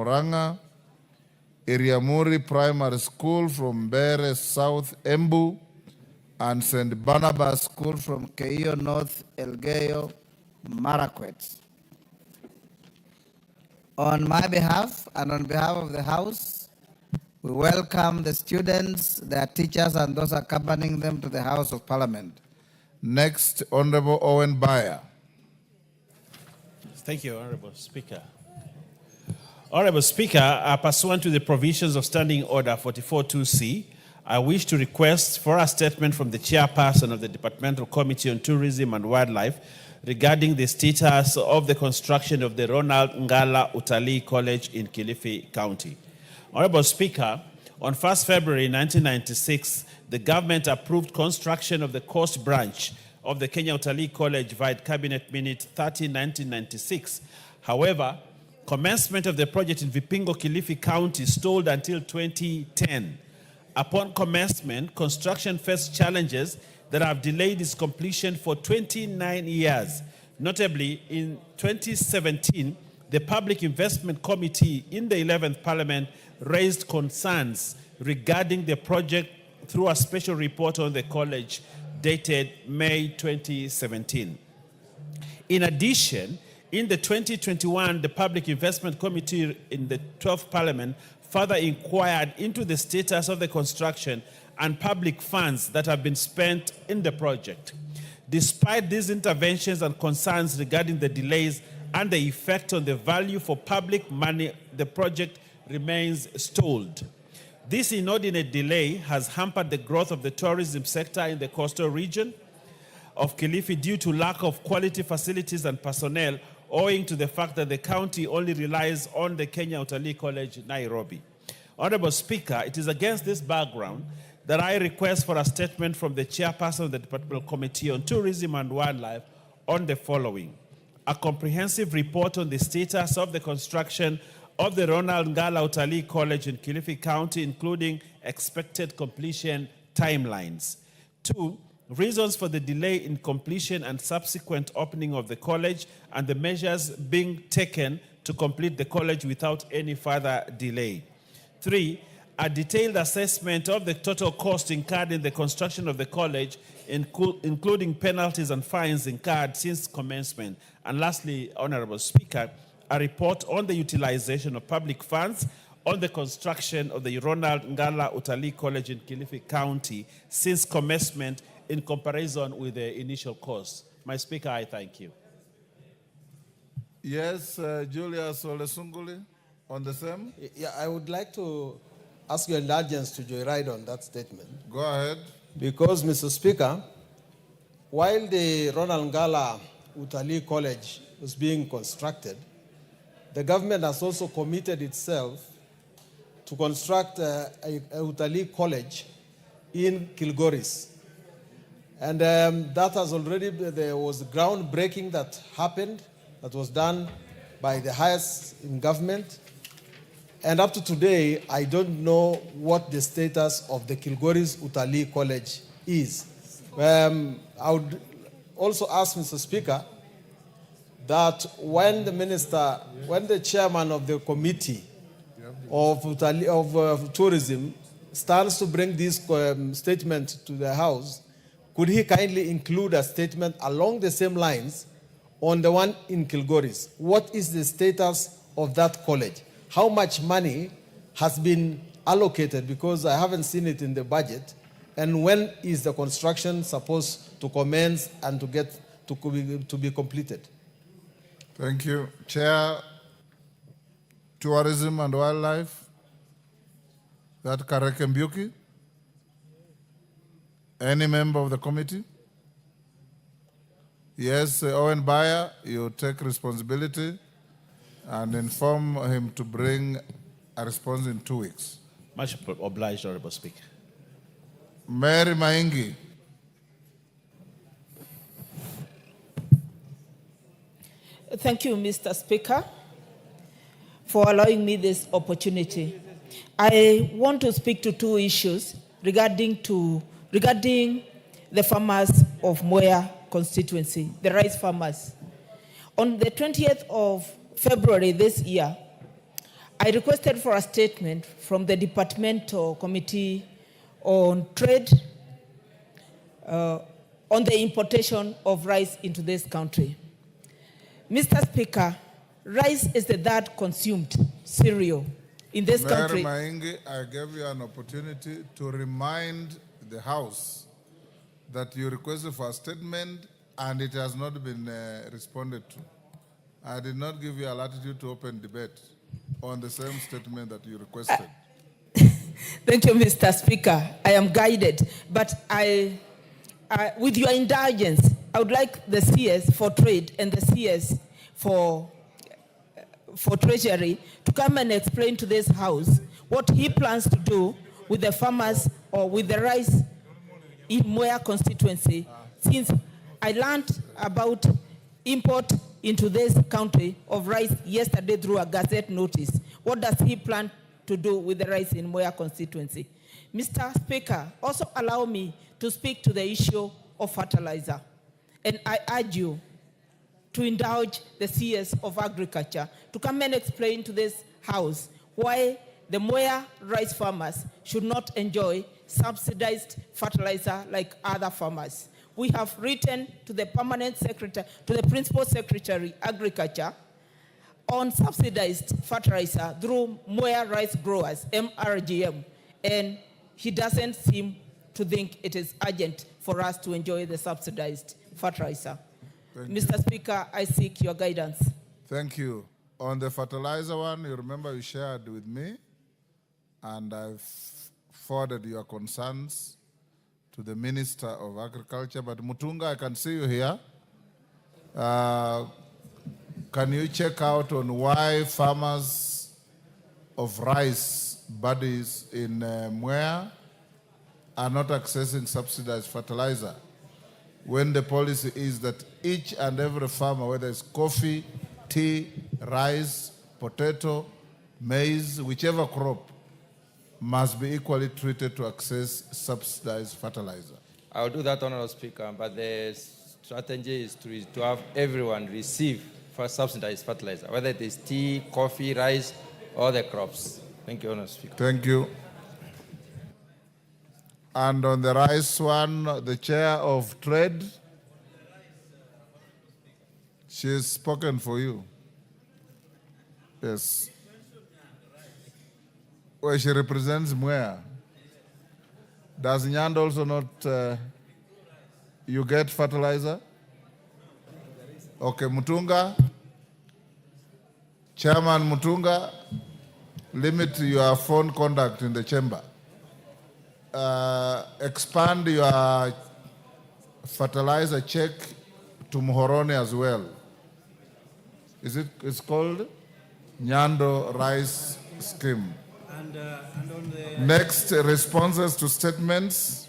Muranga, Iriamuri Primary School from Bere South Embu, and St. Barnabas School from Keio North Elgeyo Marakwet. On my behalf and on behalf of the House, we welcome the students, their teachers, and those accompanying them to the House of Parliament. Next, Honorable Owen Bayer. Thank you, Honorable Speaker. Honorable Speaker, pursuant to the provisions of Standing Order 44.2c, I wish to request for a statement from the chairperson of the Departmental Committee on Tourism and Wildlife regarding the status of the construction of the Ronald Ngala Utalii College in Kilifi County. Honorable Speaker, on 1st February 1996, the government approved construction of the coast branch of the Kenya Utalii College via Cabinet Minute 30/1996. However, commencement of the project in Vipingo, Kilifi County stalled until 2010. Upon commencement, construction faced challenges that have delayed its completion for 29 years. Notably, in 2017, the Public Investment Committee in the 11th Parliament raised concerns regarding the project through a special report on the college dated May 2017. In addition, in the 2021, the Public Investment Committee in the 12th Parliament further inquired into the status of the construction and public funds that have been spent in the project. Despite these interventions and concerns regarding the delays and the effect on the value for public money, the project remains stalled. This inordinate delay has hampered the growth of the tourism sector in the coastal region of Kilifi due to lack of quality facilities and personnel, owing to the fact that the county only relies on the Kenya Utalii College, Nairobi. Honorable Speaker, it is against this background that I request for a statement from the chairperson of the Departmental Committee on Tourism and Wildlife on the following: a comprehensive report on the status of the construction of the Ronald Ngala Utalii College in Kilifi County, including expected completion timelines. 2, reasons for the delay in completion and subsequent opening of the college and the measures being taken to complete the college without any further delay. 3, a detailed assessment of the total cost incurred in the construction of the college, including penalties and fines incurred since commencement. And lastly, Honorable Speaker, a report on the utilization of public funds on the construction of the Ronald Ngala Utalii College in Kilifi County since commencement in comparison with the initial cost. My Speaker, I thank you. Yes, Julius Olesunguli on the same. Yeah, I would like to ask your indulgence to joyride on that statement. Go ahead. Because, Mr. Speaker, while the Ronald Ngala Utalii College was being constructed, the government has also committed itself to construct a Utalii College in Kilgoris. And that has already, there was groundbreaking that happened, that was done by the highest in government. And up to today, I don't know what the status of the Kilgoris Utalii College is. I would also ask, Mr. Speaker, that when the chairman of the committee of tourism stands to bring this statement to the House, could he kindly include a statement along the same lines on the one in Kilgoris? What is the status of that college? How much money has been allocated? Because I haven't seen it in the budget. And when is the construction supposed to commence and to be completed? Thank you. Chair, Tourism and Wildlife, that Kareke Mbuki. Any member of the committee? Yes, Owen Bayer, you take responsibility and inform him to bring a response in 2 weeks. Much obliged, Honorable Speaker. Mary Maingi. Thank you, Mr. Speaker, for allowing me this opportunity. I want to speak to 2 issues regarding the farmers of Moya constituency, the rice farmers. On the 20th of February this year, I requested for a statement from the Departmental Committee on Trade on the importation of rice into this country. Mr. Speaker, rice is the third consumed cereal in this country. Mary Maingi, I gave you an opportunity to remind the House that you requested for a statement and it has not been responded to. I did not give you a latitude to open debate on the same statement that you requested. Thank you, Mr. Speaker. I am guided, but with your indulgence, I would like the CS for Trade and the CS for Treasury to come and explain to this House what he plans to do with the farmers or with the rice in Mwea constituency, since I learned about import into this country of rice yesterday through a Gazette notice. What does he plan to do with the rice in Mwea constituency? Mr. Speaker, also allow me to speak to the issue of fertilizer. And I urge you to indulge the CS of Agriculture to come and explain to this House why the Mwea rice farmers should not enjoy subsidized fertilizer like other farmers. We have written to the permanent secretary, to the principal secretary, Agriculture, on subsidized fertilizer through Mwea Rice Growers, MRGM, and he doesn't seem to think it is urgent for us to enjoy the subsidized fertilizer. Mr. Speaker, I seek your guidance. Thank you. On the fertilizer one, you remember you shared with me, and I've forwarded your concerns to the Minister of Agriculture. But Mutunga, I can see you here. Can you check out on why farmers of rice buddies in Mwea are not accessing subsidized fertilizer, when the policy is that each and every farmer, whether it's coffee, tea, rice, potato, maize, whichever crop, must be equally treated to access subsidized fertilizer? I'll do that, Honorable Speaker, but the strategy is to have everyone receive subsidized fertilizer, whether it is tea, coffee, rice, or the crops. Thank you, Honorable Speaker. Thank you. And on the rice one, the chair of trade, she's spoken for you. Yes. Well, she represents Mwea. Does Nyand also not, you get fertilizer? Okay, Mutunga. Chairman Mutunga, limit your phone contact in the chamber. Expand your fertilizer check to Muhoroni as well. It's called Nyando Rice Scheme. And on the Next, responses to statements.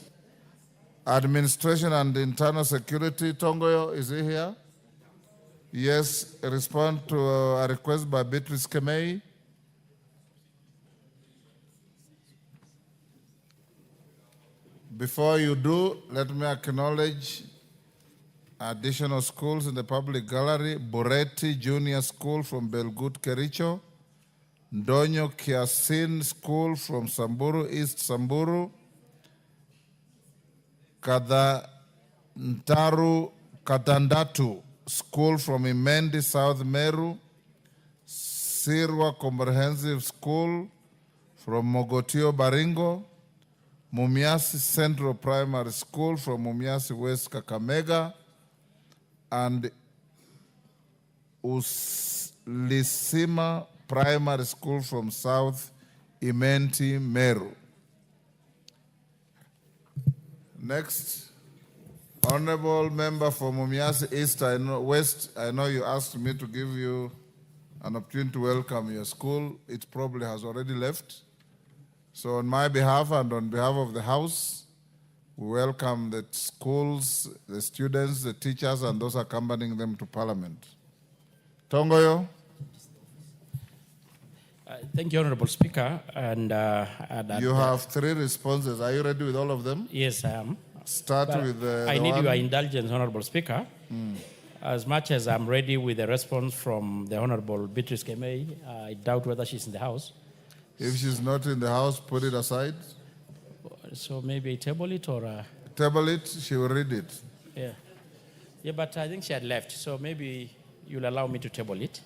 Administration and Internal Security. Tongoyo, is he here? Yes, respond to a request by Beatrice Kemei. Before you do, let me acknowledge additional schools in the public gallery. Boretti Junior School from Belgut Kericho. Ndonyo Kiasin School from Samburu, East Samburu. Katandatu School from Imendi, South Meru. Sirwa Comprehensive School from Mogotio, Baringo. Mumiasi Central Primary School from Mumiasi West, Kakamega, and Uslisima Primary School from South Imenti, Meru. Next, Honorable Member for Mumiasi East, West, I know you asked me to give you an opportunity to welcome your school. It probably has already left. So on my behalf and on behalf of the House, we welcome the schools, the students, the teachers, and those accompanying them to Parliament. Tongoyo. Thank you, Honorable Speaker. And You have 3 responses. Are you ready with all of them? Yes, I am. Start But with I need one. your indulgence, Honorable Speaker. As much as I'm ready with a response from the Honorable Beatrice Kemei, I doubt whether she's in the House. If she's not in the house, put it aside. So maybe table it or... Table it, she will read it. yeah. Yeah, but I think she had left, so maybe you'll allow me to table it.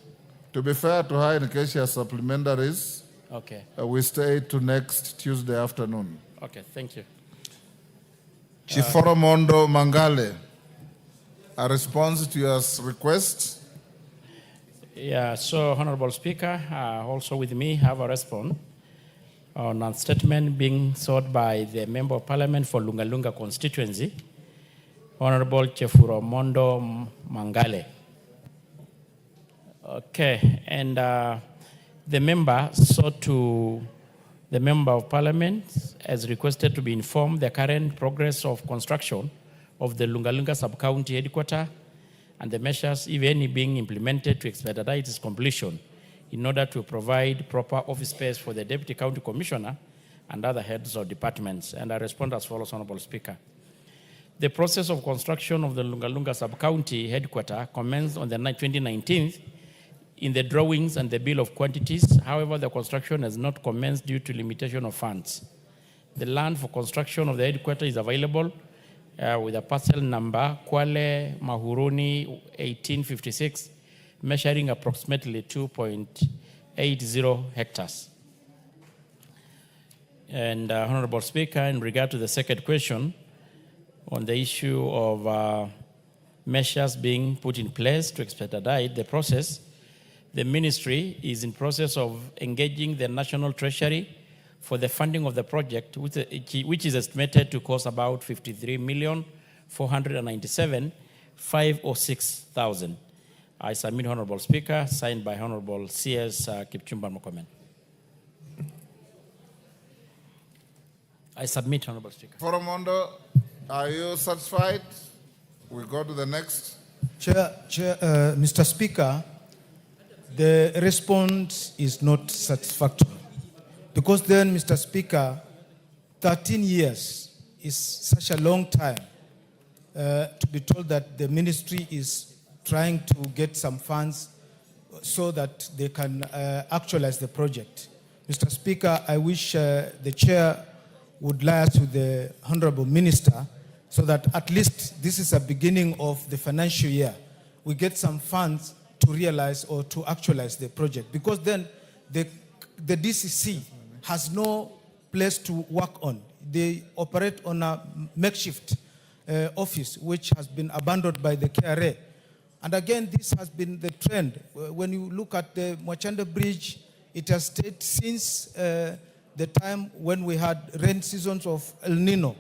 To be fair to her, in case she has supplementaries, Okay. we stay to next Tuesday afternoon. Okay, thank you. Chiforomondo Mangale, a response to your request. Yeah, so Honorable Speaker, also with me have a response on a statement being sought by the Member of Parliament for Lungalunga constituency, Honorable Chiforomondo Mangale. Okay, and the member sought to the Member of Parliament as requested to be informed the current progress of construction of the Lungalunga sub-county headquarters and the measures, if any, being implemented to expedite its completion in order to provide proper office space for the Deputy County Commissioner and other heads of departments. And I respond as follows, Honorable Speaker. The process of construction of the Lungalunga sub-county headquarters commenced on the 2019 in the drawings and the bill of quantities. However, the construction has not commenced due to limitation of funds. The land for construction of the headquarters is available with a parcel number Kwale Mahuruni 1856, measuring approximately 2.80 hectares. And Honorable Speaker, in regard to the second question on the issue of measures being put in place to expedite the process, the ministry is in process of engaging the National Treasury for the funding of the project, which is estimated to cost about 53,497,506,000. I submit, Honorable Speaker, signed by Honorable C.S. Kipchumba Murkomen. I submit, Honorable Speaker. Foromondo, are you satisfied? We go to the next. Chair, Mr. Speaker, the response is not satisfactory. Because then, Mr. Speaker, 13 years is such a long time to be told that the ministry is trying to get some funds so that they can actualize the project. Mr. Speaker, I wish the chair would liaise with the Honorable Minister so that at least this is a beginning of the financial year. We get some funds to realize or to actualize the project, because then the DCC has no place to work on. They operate on a makeshift office which has been abandoned by the KRA. And again, this has been the trend. When you look at the Mwachanda Bridge, it has stayed since the time when we had rain seasons of El Nino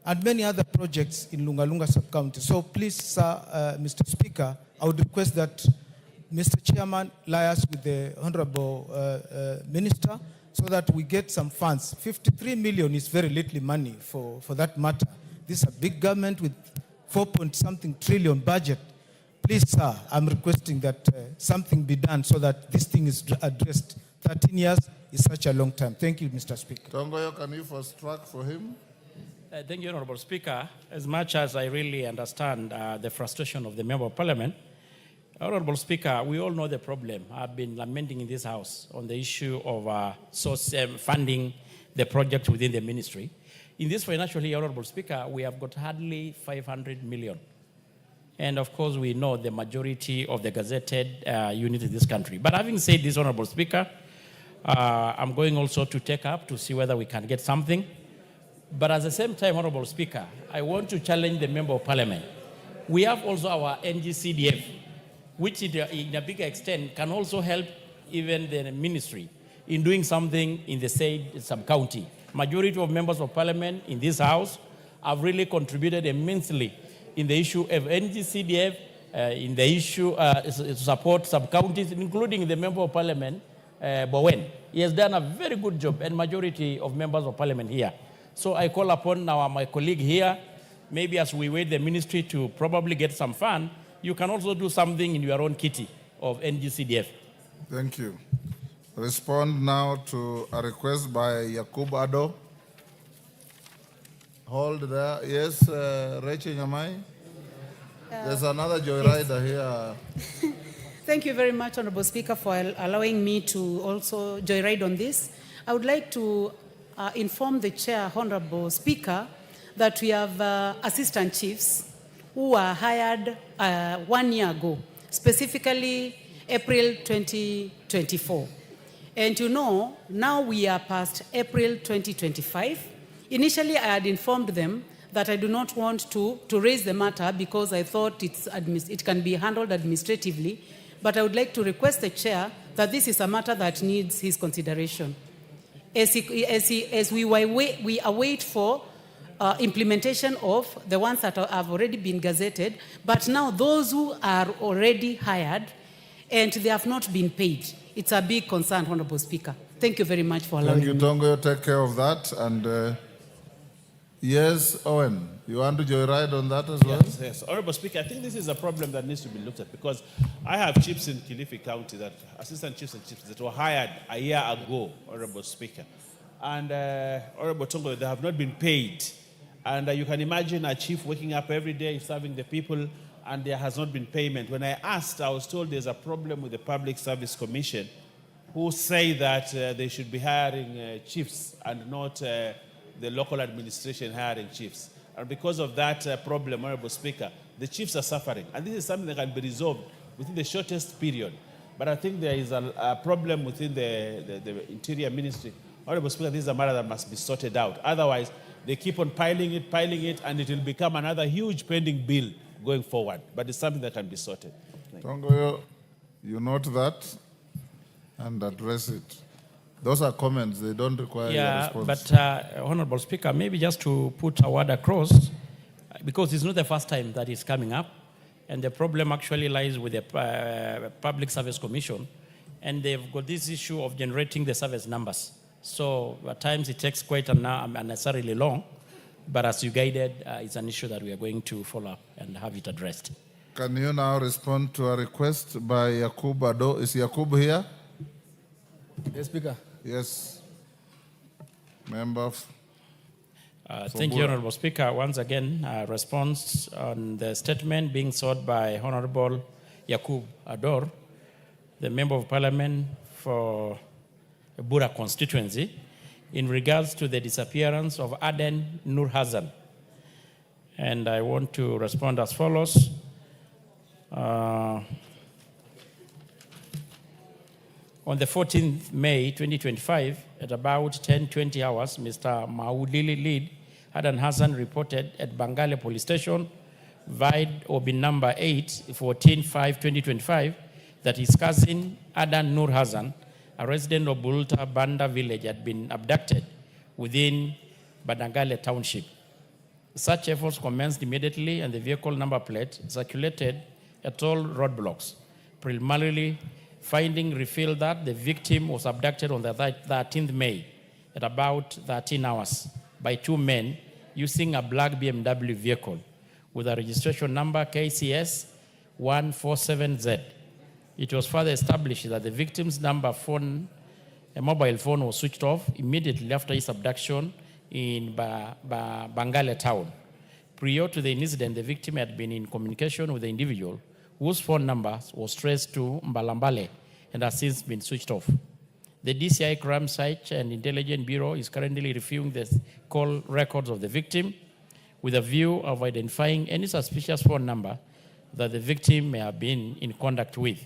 and many other projects in Lungalunga sub-county. So please, sir, Mr. Speaker, I would request that Mr. Chairman liaise with the Honorable Minister so that we get some funds. 53 million is very little money for that matter. This is a big government with 4-point-something trillion budget. Please, sir, I'm requesting that something be done so that this thing is addressed. 13 years is such a long time. Thank you, Mr. Speaker. Tongoyo, can you first track for him? Thank you, Honorable Speaker. As much as I really understand the frustration of the Member of Parliament, Honorable Speaker, we all know the problem. I've been lamenting in this House on the issue of funding the project within the ministry. In this financial year, Honorable Speaker, we have got hardly 500 million. And of course, we know the majority of the gazetted unit in this country. But having said this, Honorable Speaker, I'm going also to take up to see whether we can get something. But at the same time, Honorable Speaker, I want to challenge the Member of Parliament. We have also our NGCDF, which in a bigger extent can also help even the ministry in doing something in the said sub-county. Majority of members of Parliament in this House have really contributed immensely in the issue of NGCDF, in the issue to support sub-counties, including the Member of Parliament, Bowen. He has done a very good job, and majority of members of Parliament here. So I call upon now my colleague here, maybe as we wait the ministry to probably get some fund, you can also do something in your own kitty of NGCDF. Thank you. Respond now to a request by Yakub Ado. Hold there. Yes, Rachel Nyamai. There's another joyrider here. Thank you very much, Honorable Speaker, for allowing me to also joyride on this. I would like to inform the Chair, Honorable Speaker, that we have assistant chiefs who were hired 1 year ago, specifically April 2024. And you know, now we are past April 2025. Initially, I had informed them that I do not want to raise the matter because I thought it can be handled administratively. But I would like to request the chair that this is a matter that needs his consideration. As we await for implementation of the ones that have already been gazetted, but now those who are already hired and they have not been paid. It's a big concern, Honorable Speaker. Thank you very much for allowing me. Thank you, Tongo. Take care of that. And yes, Owen, you want to joyride on that as well? Yes. Honorable Speaker, I think this is a problem that needs to be looked at because I have chiefs in Kilifi County, that assistant chiefs and chiefs that were hired a year ago, Honorable Speaker. And Honorable Tongo, they have not been paid. And you can imagine a chief waking up every day serving the people and there has not been payment. When I asked, I was told there's a problem with the Public Service Commission who say that they should be hiring chiefs and not the local administration hiring chiefs. And because of that problem, Honorable Speaker, the chiefs are suffering. And this is something that can be resolved within the shortest period. But I think there is a problem within the Interior Ministry. Honorable Speaker, this is a matter that must be sorted out. Otherwise, they keep on piling it, and it will become another huge pending bill going forward. But it's something that can be sorted. Tongo, you note that and address it. Those are comments. They don't require a response. But Honorable Speaker, maybe just to put a word across, because it's not the first time that it's coming up, and the problem actually lies with the Public Service Commission, and they've got this issue of generating the service numbers. So at times it takes quite unnecessarily long, but as you guided, it's an issue that we are going to follow up and have it addressed. Can you now respond to a request by Yakub Ado? Is Yakub here? Yes, Speaker. Yes. Member. Thank you, Honorable Speaker. Once again, response on the statement being sought by Honorable Yakub Ador, the Member of Parliament for Bura constituency, in regards to the disappearance of Aden Nur Hassan. And I want to respond as follows. On the 14th May 2025, at about 10:20 hours, Mr. Maudili Lead Aden Hassan reported at Bangale Police Station, VIDE OBIN number 8, 14/5/2025, that his cousin Aden Nur Hassan, a resident of Bulta Banda village, had been abducted within Badangale Township. Such efforts commenced immediately, and the vehicle number plate circulated at all roadblocks. Preliminarily, finding revealed that the victim was abducted on the 13th May at about 13 hours by two men using a black BMW vehicle with a registration number KCS 147Z. It was further established that the victim's a mobile phone was switched off immediately after his abduction in Bangale town. Prior to the incident, the victim had been in communication with the individual whose phone number was traced to Mbalambale and has since been switched off. The DCI Crime Search and Intelligence Bureau is currently reviewing the call records of the victim with a view of identifying any suspicious phone number that the victim may have been in contact with.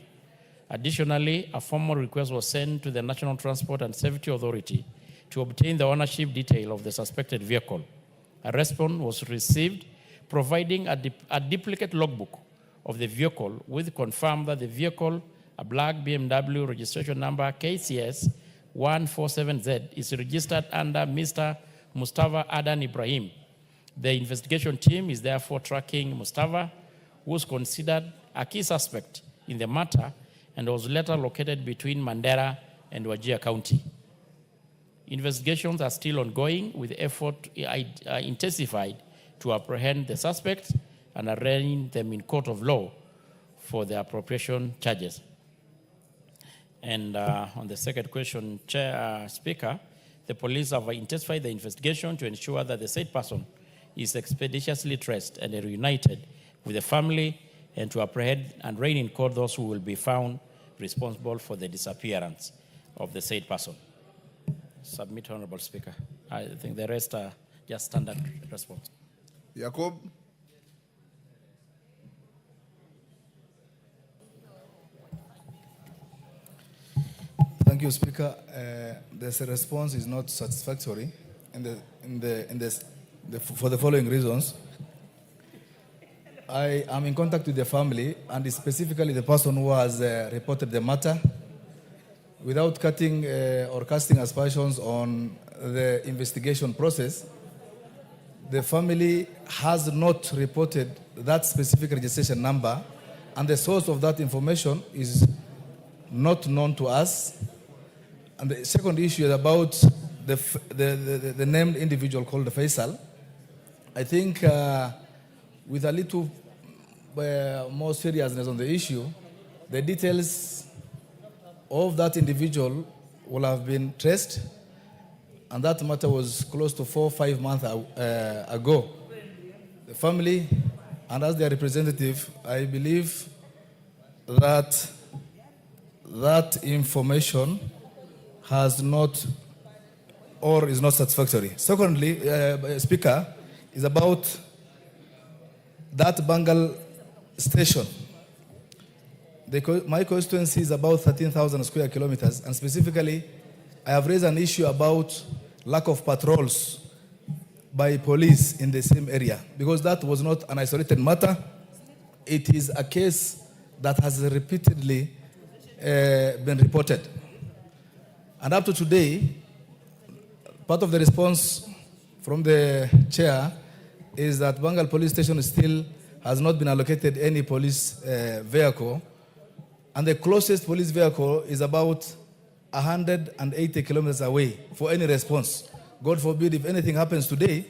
Additionally, a formal request was sent to the National Transport and Safety Authority to obtain the ownership detail of the suspected vehicle. A response was received providing a duplicate logbook of the vehicle, which confirmed that the vehicle, a black BMW registration number KCS 147Z, is registered under Mr. Mustafa Adan Ibrahim. The investigation team is therefore tracking Mustafa, who was considered a key suspect in the matter and was later located between Mandera and Wajir County. Investigations are still ongoing, with effort intensified to apprehend the suspects and arraign them in court of law for the appropriation charges. And on the second question, Speaker, the police have intensified the investigation to ensure that the said person is expeditiously traced and reunited with the family and to apprehend and rein in court those who will be found responsible for the disappearance of the said person. Submit, Honorable Speaker. I think the rest are just standard response. Jacob? Thank you, Speaker. This response is not satisfactory for the following reasons. I am in contact with the family and specifically the person who has reported the matter. Without cutting or casting aspersions on the investigation process, the family has not reported that specific registration number, and the source of that information is not known to us. And the second issue is about the named individual called Faisal. I think with a little more seriousness on the issue, the details of that individual will have been traced, and that matter was close to 4 or 5 months ago. The family, and as their representative, I believe that that information has not or is not satisfactory. Secondly, Speaker, is about that Bengal station. My constituency is about 13,000 square kilometers, and specifically, I have raised an issue about lack of patrols by police in the same area, because that was not an isolated matter. It is a case that has repeatedly been reported. And up to today, part of the response from the chair is that Bengal police station still has not been allocated any police vehicle, and the closest police vehicle is about 180 kilometers away for any response. God forbid, if anything happens today,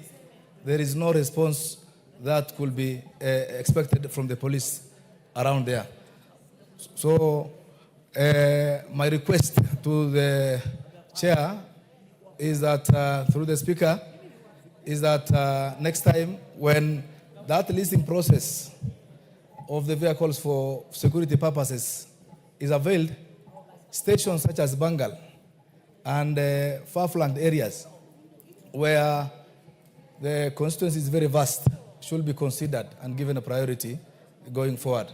there is no response that could be expected from the police around there. So my request to the chair is that, through the speaker, is that next time when that listing process of the vehicles for security purposes is availed, stations such as Bengal and far-flung areas where the constituency is very vast should be considered and given a priority going forward.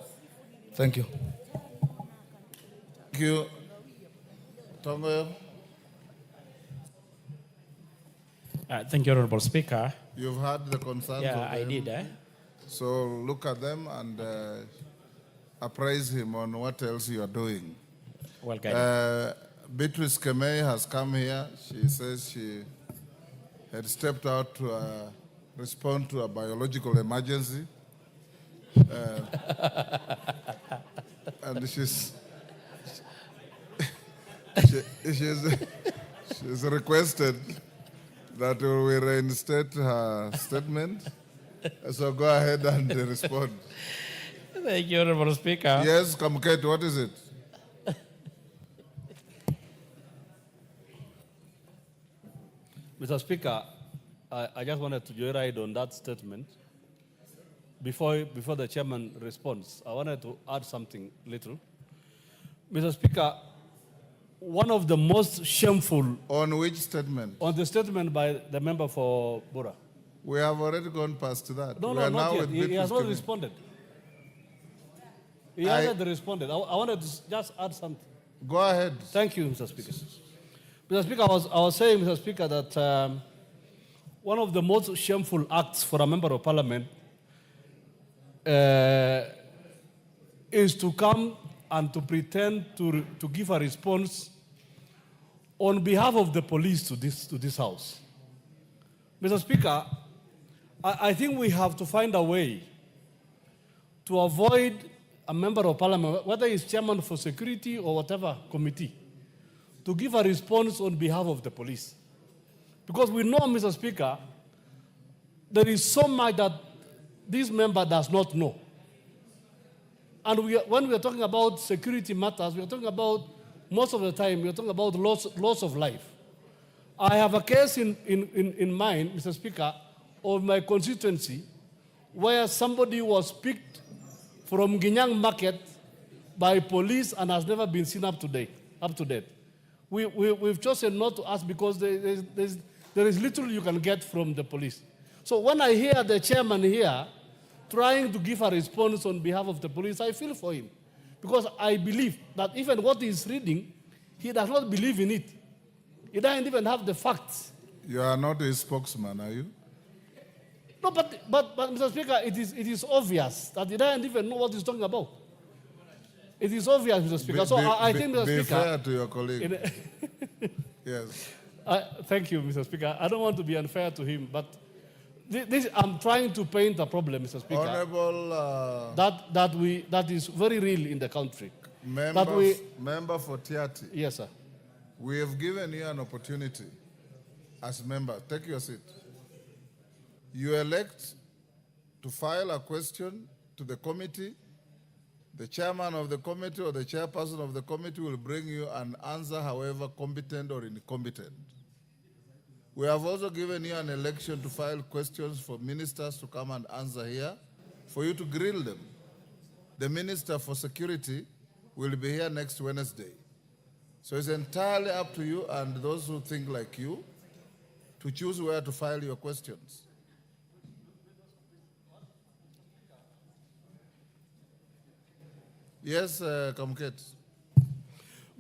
Thank you. Thank you. Tongo, Thank you, Honorable Speaker. you've heard the concerns Yeah, of I him. did. So look at them and appraise him on what else you are doing. Well guided. Beatrice Kemei has come here. She says she had stepped out to respond to a biological emergency. And she's requested that we reinstate her statement. So go ahead and respond. Thank you, Honorable Speaker. Yes, Kamukete, what is it? Mr. Speaker, I just wanted to joyride on that statement. Before the chairman responds, I wanted to add something little. Mr. Speaker, one of the most shameful... On which statement? On the statement by the member for Bora. We have already gone past that. No, we no, are not now yet. with He has not Beatrice responded. He hasn't responded. I wanted to just add something. Go ahead. Thank you, Mr. Speaker. Mr. Speaker, I was saying, Mr. Speaker, that one of the most shameful acts for a member of parliament is to come and to pretend to give a response on behalf of the police to this house. Mr. Speaker, I think we have to find a way to avoid a member of parliament, whether he's chairman for security or whatever committee, to give a response on behalf of the police. Because we know, Mr. Speaker, there is so much that this member does not know. And when we are talking about security matters, we are talking about, most of the time, we are talking about loss of life. I have a case in mind, Mr. Speaker, of my constituency where somebody was picked from Ginyang Market by police and has never been seen up to date. We've chosen not to ask because there is little you can get from the police. So when I hear the chairman here trying to give a response on behalf of the police, I feel for him. Because I believe that even what he's reading, he does not believe in it. He doesn't even have the facts. You are not a spokesman, are you? No, but Mr. Speaker, it is obvious that he doesn't even know what he's talking about. It is obvious, Mr. Speaker. I think, Mr. Speaker... Be fair to your colleague. Yes. Thank you, Mr. Speaker. I don't want to be unfair to him, but I'm trying to paint a problem, Mr. Speaker. Honorable... that is very real in the country. Member for Tiati. Yes, sir. We have given you an opportunity as member. Take your seat. You elect to file a question to the committee. The chairman of the committee or the chairperson of the committee will bring you an answer, however competent or incompetent. We have also given you an election to file questions for ministers to come and answer here, for you to grill them. The Minister for Security will be here next Wednesday. So it's entirely up to you and those who think like you to choose where to file your questions. Yes, Kamket.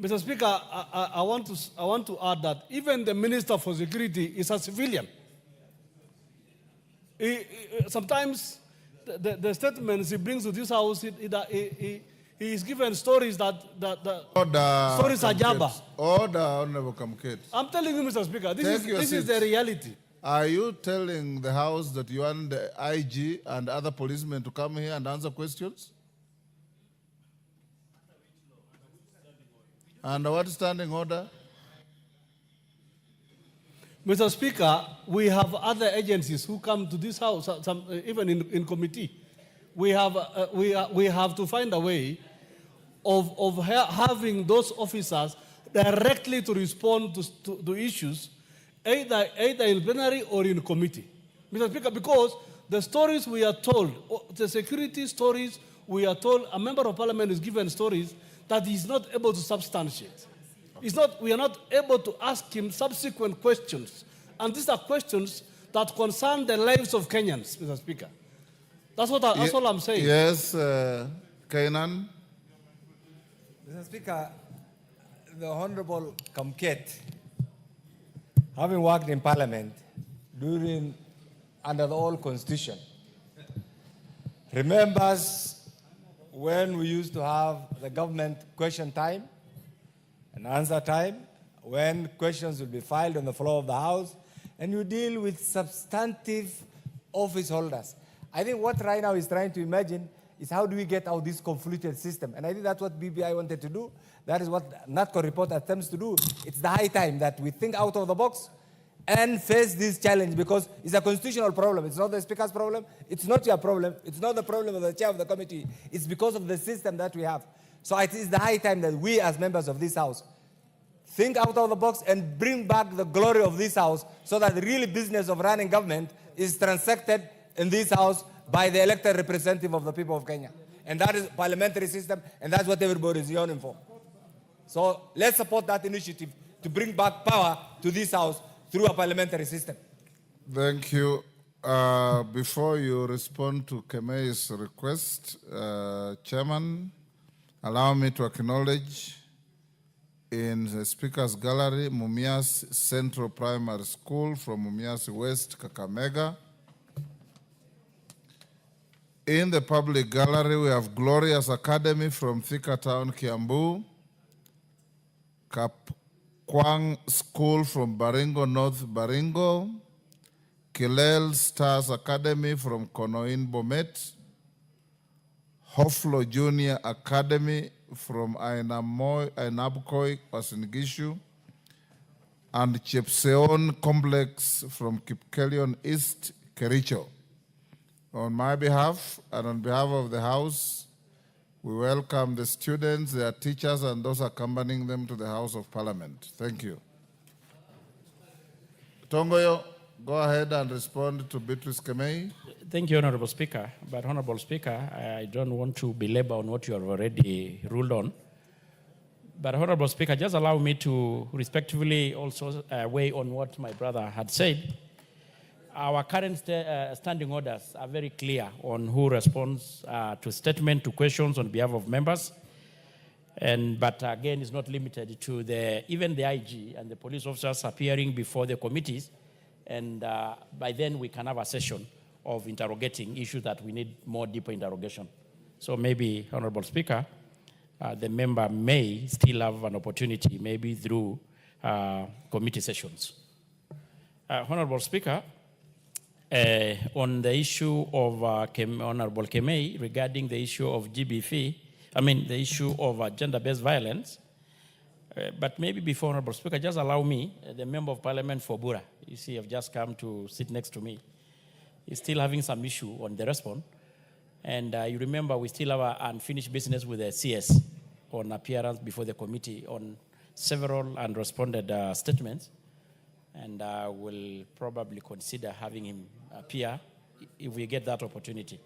Mr. Speaker, I want to add that even the Minister for Security is a civilian. Sometimes the statements he brings to this house, he is given stories that stories are jabber. Order, Honorable Kamket. I'm telling you, Mr. Speaker, this is the reality. Are you telling the House that you want the IG and other policemen to come here and answer questions? Under what standing order? Mr. Speaker, we have other agencies who come to this house, even in committee. We have to find a way of having those officers directly to respond to issues, either in plenary or in committee. Mr. Speaker, because the stories we are told, the security stories we are told, a member of parliament is given stories that he's not able to substantiate. We are not able to ask him subsequent questions. And these are questions that concern the lives of Kenyans, Mr. Speaker. That's all I'm saying. Yes, Kainan. Mr. Speaker, the Honorable Kamket, having worked in Parliament under the old Constitution, remembers when we used to have the government question time and answer time, when questions would be filed on the floor of the House, and you deal with substantive office holders. I think what right now is trying to imagine is how do we get out this conflicted system? And I think that's what BBI wanted to do. That is what NATCO report attempts to do. It's the high time that we think out of the box and face this challenge, because it's a constitutional problem. It's not the Speaker's problem. It's not your problem. It's not the problem of the chair of the committee. It's because of the system that we have. So it is the high time that we as members of this House think out of the box and bring back the glory of this House so that the real business of running government is transacted in this House by the elected representative of the people of Kenya. And that is parliamentary system, and that's what everybody is yearning for. So let's support that initiative to bring back power to this House through a parliamentary system. Thank you. Before you respond to Kemei's request, Chairman, allow me to acknowledge in the Speaker's Gallery, Mumias Central Primary School from Mumias West, Kakamega. In the public gallery, we have Glorious Academy from Thika Town, Kiambu, Kwang School from Baringo, North Baringo, Kilel Stars Academy from Konoin Bomet, Hoflo Junior Academy from Ainabkoi, Wasingishu, and Chepseon Complex from Kipkelion East, Kericho. On my behalf and on behalf of the House, we welcome the students, their teachers, and those accompanying them to the House of Parliament. Thank you. Tongoyo, go ahead and respond to Beatrice Kemei. Thank you, Honorable Speaker. But Honorable Speaker, I don't want to belabor on what you have already ruled on. But Honorable Speaker, just allow me to respectfully also weigh on what my brother had said. Our current standing orders are very clear on who responds to statement, to questions on behalf of members. But again, it's not limited to even the IG and the police officers appearing before the committees. And by then we can have a session of interrogating issues that we need more deeper interrogation. So maybe, Honorable Speaker, the member may still have an opportunity, maybe through committee sessions. Honorable Speaker, on the issue of Honorable Kemei regarding the issue of GBV, the issue of gender-based violence, but maybe before, Honorable Speaker, just allow me, the Member of Parliament for Bura, you see, have just come to sit next to me. He's still having some issue on the response. And you remember we still have an unfinished business with the CS on appearance before the committee on several unresponded statements. And we'll probably consider having him appear if we get that opportunity.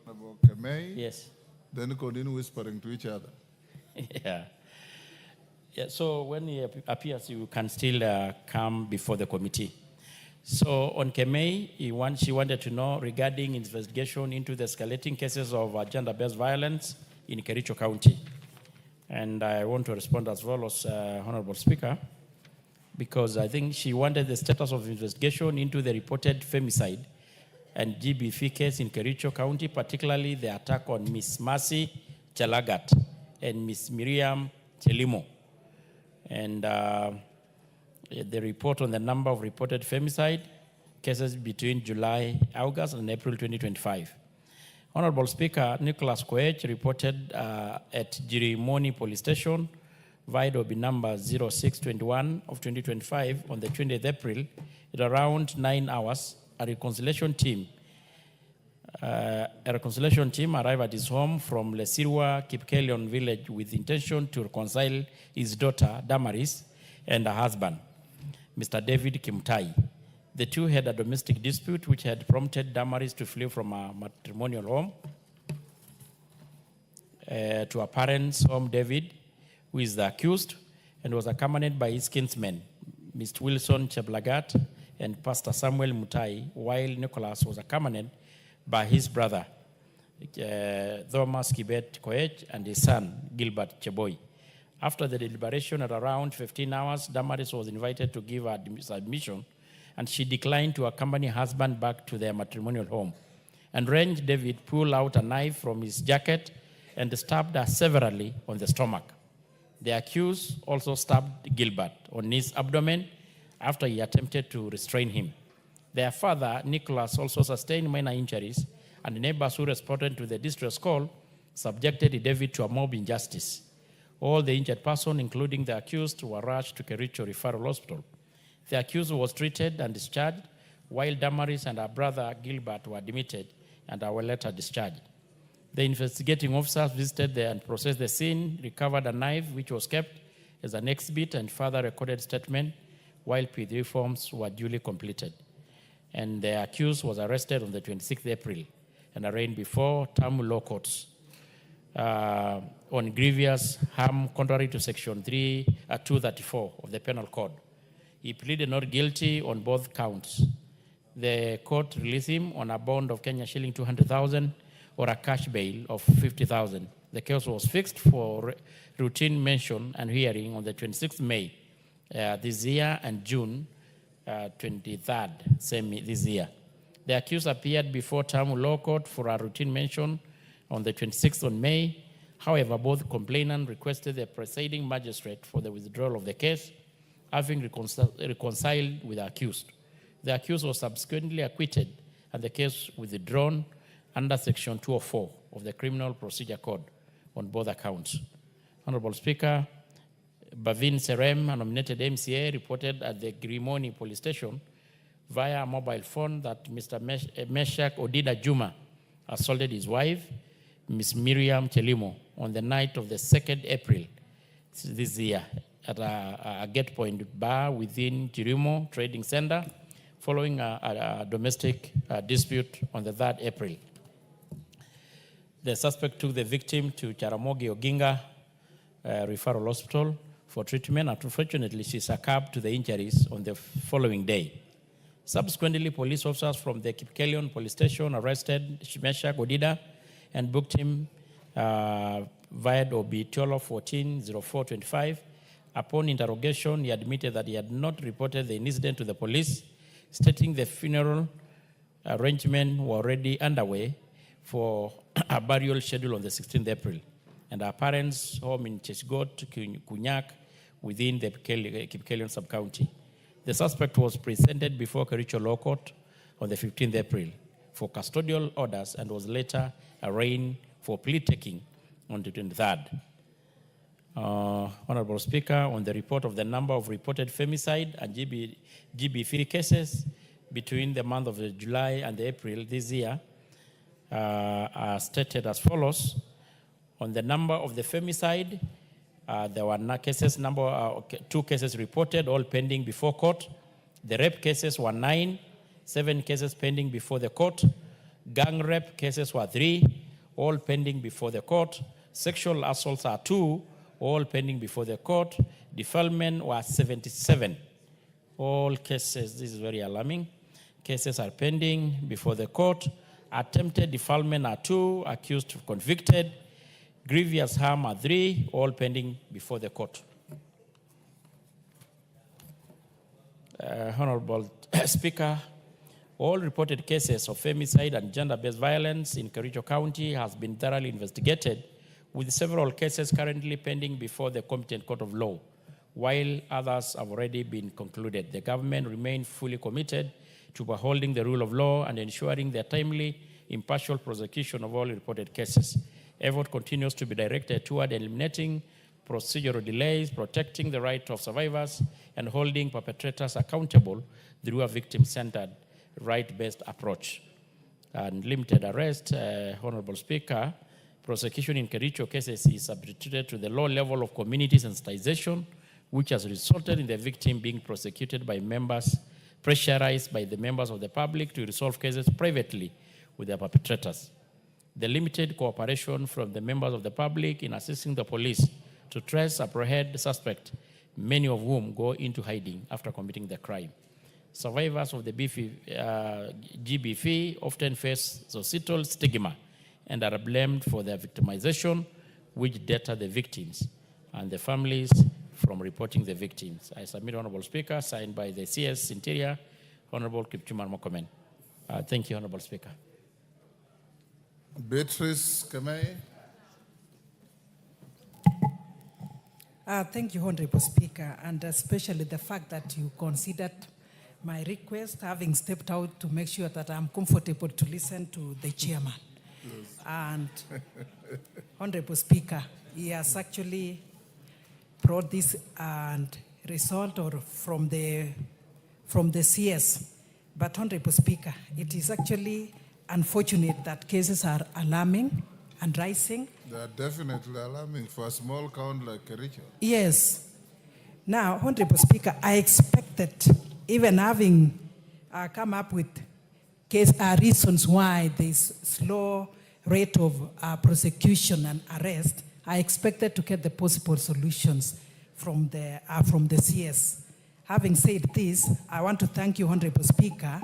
May? Yes. Then continue whispering to each other. Yeah. So when he appears, you can still come before the committee. So on Kemei, she wanted to know regarding investigation into the escalating cases of gender-based violence in Kericho County. And I want to respond as well as Honorable Speaker, because I think she wanted the status of investigation into the reported femicide and GBV case in Kericho County, particularly the attack on Miss Mercy Chelagat and Miss Miriam Chelimo. And the report on the number of reported femicide cases between July, August, and April 2025. Honorable Speaker, Nicholas Koech reported at Jirimoni Police Station, VIDOB number 0621 of 2025 on the 20th April at around 9 hours. A reconciliation team arrived at his home from Lesirwa, Kipkelion village with intention to reconcile his daughter, Damaris, and her husband, Mr. David Kimtai. The two had a domestic dispute which had prompted Damaris to flee from her matrimonial home to her parents' home, David, who is the accused, and was accompanied by his kinsmen, Mr. Wilson Cheblagat and Pastor Samuel Mutai, while Nicholas was accompanied by his brother, Thomas Kibet Koech, and his son, Gilbert Cheboy. After the deliberation at around 15 hours, Damaris was invited to give her submission, and she declined to accompany her husband back to their matrimonial home. Enraged, David pulled out a knife from his jacket and stabbed her severally on the stomach. The accused also stabbed Gilbert on his abdomen after he attempted to restrain him. Their father, Nicholas, also sustained minor injuries, and neighbors who responded to the distress call subjected David to a mob injustice. All the injured persons, including the accused, were rushed to Kericho Referral Hospital. The accused was treated and discharged, while Damaris and her brother Gilbert were admitted and were later discharged. The investigating officers visited and processed the scene, recovered a knife which was kept as an exhibit, and further recorded statement, while P3 forms were duly completed. And the accused was arrested on the 26th April and arraigned before Tamu law courts on grievous harm contrary to Section 234 of the Penal Code. He pleaded not guilty on both counts. The court released him on a bond of Kenya shilling 200,000 or a cash bail of 50,000. The case was fixed for routine mention and hearing on the 26th May this year and June 23rd, this year. The accused appeared before Tamu Law Court for a routine mention on the 26th of May. However, both complainant requested the presiding magistrate for the withdrawal of the case, having reconciled with the accused. The accused was subsequently acquitted and the case withdrawn under Section 204 of the Criminal Procedure Code on both accounts. Honorable Speaker, Bavin Serem, a nominated MCA, reported at the Grimoni police station via a mobile phone that Mr. Meshak Odida Juma assaulted his wife, Ms. Miriam Chelimo, on the night of the 2nd April this year at a Gate Point bar within Chirimo Trading Center, following a domestic dispute on the 3rd April. The suspect took the victim to Jaramogi Oginga Referral Hospital for treatment. Unfortunately, she succumbed to the injuries on the following day. Subsequently, police officers from the Kipkelion police station arrested Shimesha Godida and booked him via OB 12-14-0425. Upon interrogation, he admitted that he had not reported the incident to the police, stating the funeral arrangements were already underway for a burial schedule on the 16th April, and our parents' home in Chesgot, Kunyak, within the Kipkelion sub-county. The suspect was presented before Kericho Law Court on the 15th April for custodial orders and was later arraigned for plea taking on the 23rd. Honorable Speaker, on the report of the number of reported femicide and GB3 cases between the month of July and April this year, are stated as follows. On the number of the femicide, there were 2 cases reported, all pending before court. The rape cases were 9, 7 cases pending before the court. Gang rape cases were 3, all pending before the court. Sexual assaults are 2, all pending before the court. Defilement were 77. All cases, this is very alarming, cases are pending before the court. Attempted defilement are 2, accused convicted. Grievous harm are 3, all pending before the court. Honorable Speaker, all reported cases of femicide and gender-based violence in Kericho County has been thoroughly investigated, with several cases currently pending before the competent court of law, while others have already been concluded. The government remains fully committed to upholding the rule of law and ensuring the timely, impartial prosecution of all reported cases. Effort continues to be directed toward eliminating procedural delays, protecting the right of survivors, and holding perpetrators accountable through a victim-centered, right-based approach. And limited arrest, Honorable Speaker, prosecution in Kericho cases is substituted to the low level of community sensitization, which has resulted in the victim being prosecuted by members, pressurized by the members of the public to resolve cases privately with their perpetrators. The limited cooperation from the members of the public in assisting the police to trace, apprehend the suspect, many of whom go into hiding after committing the crime. Survivors of the GBV often face societal stigma and are blamed for their victimization, which deter the victims and the families from reporting the victims. I submit, Honorable Speaker, signed by the CS Interior, Honorable Kipchumar Murkomen. Thank you, Honorable Speaker. Beatrice Kamei. Thank you, Honorable Speaker, and especially the fact that you considered my request, having stepped out to make sure that I'm comfortable to listen to the chairman. Yes. And Honorable Speaker, he has actually brought this and result or from the CS. But Honorable Speaker, it is actually unfortunate that cases are alarming and rising. They are definitely alarming for a small count like Kericho. Yes. Now, Honorable Speaker, I expected, even having come up with reasons why there's slow rate of prosecution and arrest, I expected to get the possible solutions from the CS. Having said this, I want to thank you, Honorable Speaker,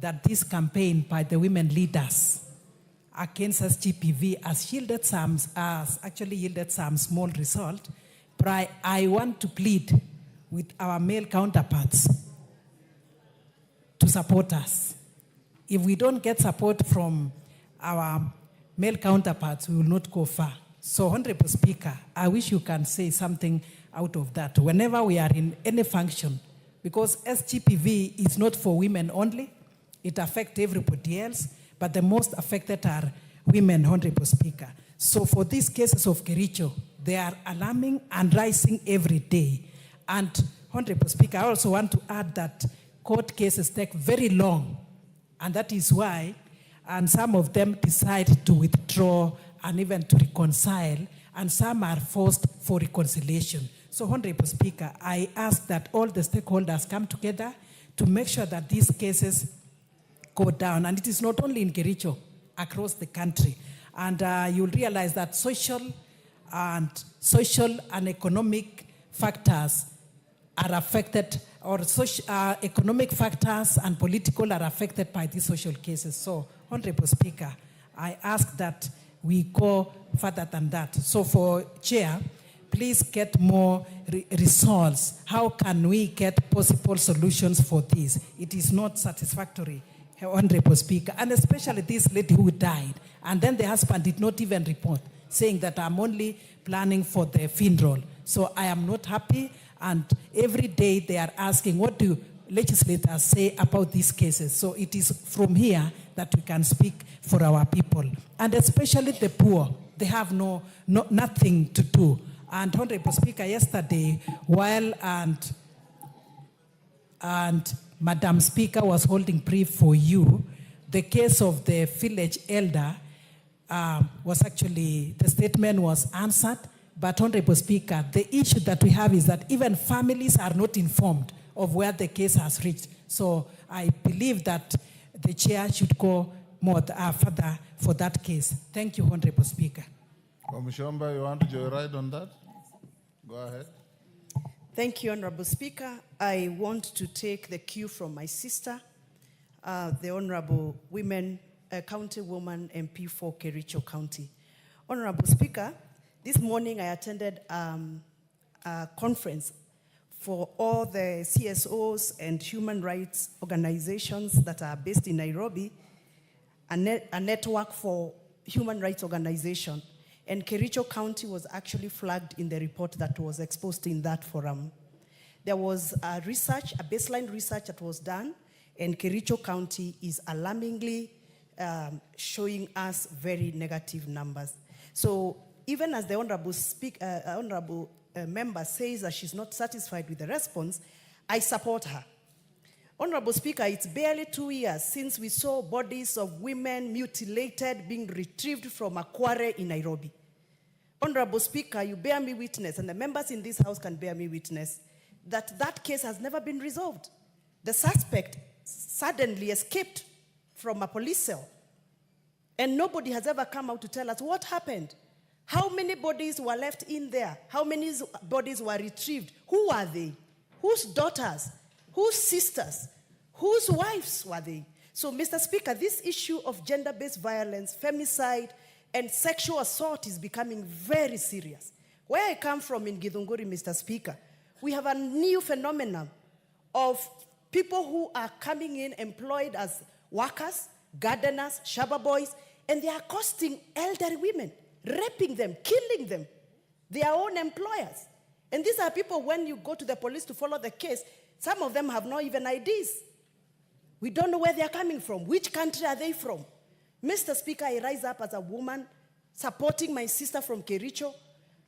that this campaign by the women leaders against SGPV has actually yielded some small result. But I want to plead with our male counterparts to support us. If we don't get support from our male counterparts, we will not go far. So, Honorable Speaker, I wish you can say something out of that whenever we are in any function, because SGPV is not for women only. It affects everybody else, but the most affected are women, Honorable Speaker. So for these cases of Kericho, they are alarming and rising every day. And Honorable Speaker, I also want to add that court cases take very long, and that is why, and some of them decide to withdraw and even to reconcile, and some are forced for reconciliation. So, Honorable Speaker, I ask that all the stakeholders come together to make sure that these cases go down. And it is not only in Kericho, across the country. And you'll realize that social and economic factors are affected, or economic factors and political are affected by these social cases. So, Honorable Speaker, I ask that we go further than that. So for Chair, please get more results. How can we get possible solutions for this? It is not satisfactory, Honorable Speaker, and especially this lady who died, and then the husband did not even report, saying that I'm only planning for the funeral. So I am not happy, and every day they are asking, what do legislators say about these cases? So it is from here that we can speak for our people, and especially the poor. They have nothing to do. And Honorable Speaker, yesterday, while and Madam Speaker was holding brief for you, the case of the village elder was actually, the statement was answered. But Honorable Speaker, the issue that we have is that even families are not informed of where the case has reached. So I believe that the chair should go more further for that case. Thank you, Honorable Speaker. Mshomba, you want to joyride on that? Go ahead. Thank you, Honorable Speaker. I want to take the cue from my sister, the Honorable Countywoman MP for Kericho County. Honorable Speaker, this morning I attended a conference for all the CSOs and human rights organizations that are based in Nairobi, a network for human rights organizations. And Kericho County was actually flagged in the report that was exposed in that forum. There was a baseline research that was done, and Kericho County is alarmingly showing us very negative numbers. So even as the honorable member says that she's not satisfied with the response, I support her. Honorable Speaker, it's barely 2 years since we saw bodies of women mutilated being retrieved from a quarry in Nairobi. Honorable Speaker, you bear me witness, and the members in this house can bear me witness, that that case has never been resolved. The suspect suddenly escaped from a police cell, and nobody has ever come out to tell us what happened. How many bodies were left in there? How many bodies were retrieved? Who are they? Whose daughters? Whose sisters? Whose wives were they? So, Mr. Speaker, this issue of gender-based violence, femicide, and sexual assault is becoming very serious. Where I come from in Githunguri, Mr. Speaker, we have a new phenomenon of people who are coming in employed as workers, gardeners, shaba boys, and they are accosting elderly women, raping them, killing them, their own employers. And these are people, when you go to the police to follow the case, some of them have not even IDs. We don't know where they are coming from. Which country are they from? Mr. Speaker, I rise up as a woman supporting my sister from Kericho,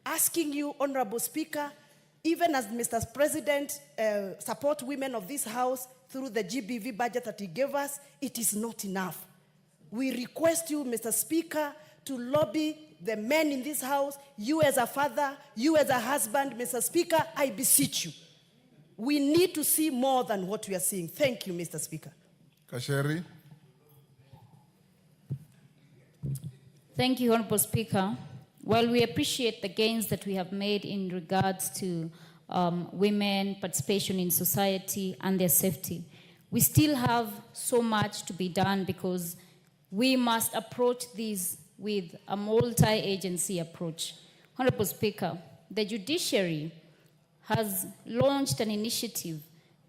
asking you, Honorable Speaker, even as Mr. President support women of this house through the GBV budget that he gave us, it is not enough. We request you, Mr. Speaker, to lobby the men in this house, you as a father, you as a husband, Mr. Speaker, I beseech you. We need to see more than what we are seeing. Thank you, Mr. Speaker. Kasheri. Thank you, Honorable Speaker. While we appreciate the gains that we have made in regards to women participation in society and their safety, we still have so much to be done, because we must approach these with a multi-agency approach. Honorable Speaker, the judiciary has launched an initiative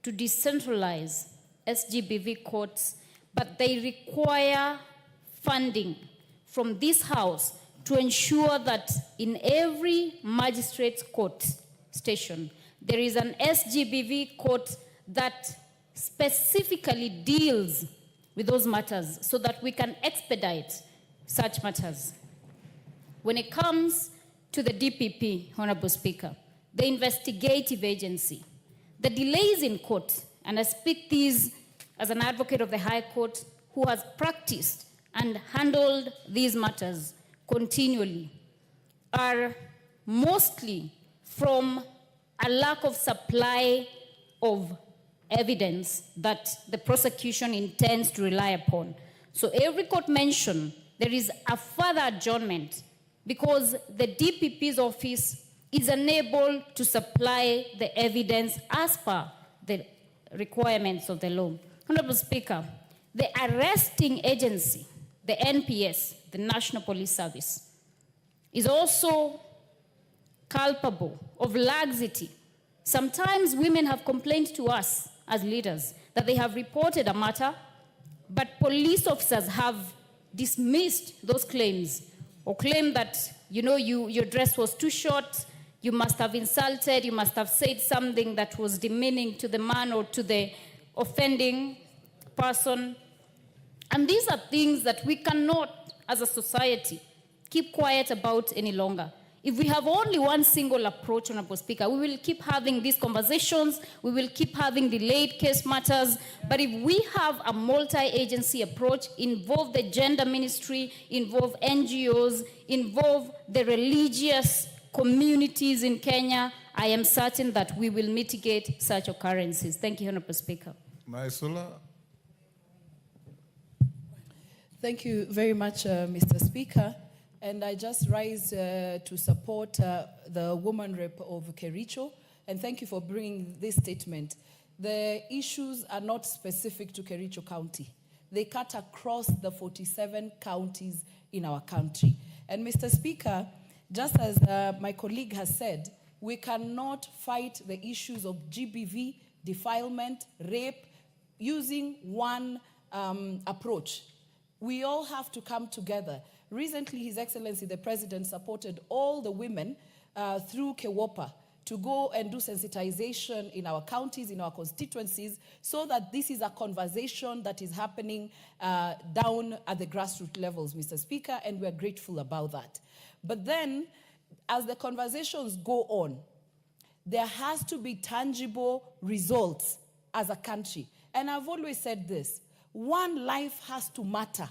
to decentralize SGBV courts, but they require funding from this house to ensure that in every magistrate's court station, there is an SGBV court that specifically deals with those matters so that we can expedite such matters. When it comes to the DPP, Honorable Speaker, the investigative agency, the delays in court, and I speak these as an advocate of the High Court who has practiced and handled these matters continually, are mostly from a lack of supply of evidence that the prosecution intends to rely upon. So every court mention there is a further adjournment because the DPP's office is unable to supply the evidence as per the requirements of the law. Honorable Speaker, the arresting agency, the NPS, the National Police Service, is also culpable of laxity. Sometimes women have complained to us as leaders that they have reported a matter, but police officers have dismissed those claims or claim that, your dress was too short, you must have insulted, you must have said something that was demeaning to the man or to the offending person. And these are things that we cannot, as a society, keep quiet about any longer. If we have only one single approach, Honorable Speaker, we will keep having these conversations, we will keep having delayed case matters, but if we have a multi-agency approach, involve the gender ministry, involve NGOs, involve the religious communities in Kenya, I am certain that we will mitigate such occurrences. Thank you, Honorable Speaker. Maisula. Thank you very much, Mr. Speaker. And I just rise to support the woman rep of Kericho. And thank you for bringing this statement. The issues are not specific to Kericho County. They cut across the 47 counties in our country. And Mr. Speaker, just as my colleague has said, we cannot fight the issues of GBV, defilement, rape, using one approach. We all have to come together. Recently, His Excellency, the President, supported all the women through KEWOPA to go and do sensitization in our counties, in our constituencies, so that this is a conversation that is happening down at the grassroots levels, Mr. Speaker, and we're grateful about that. But then, as the conversations go on, there has to be tangible results as a country. And I've always said this, one life has to matter.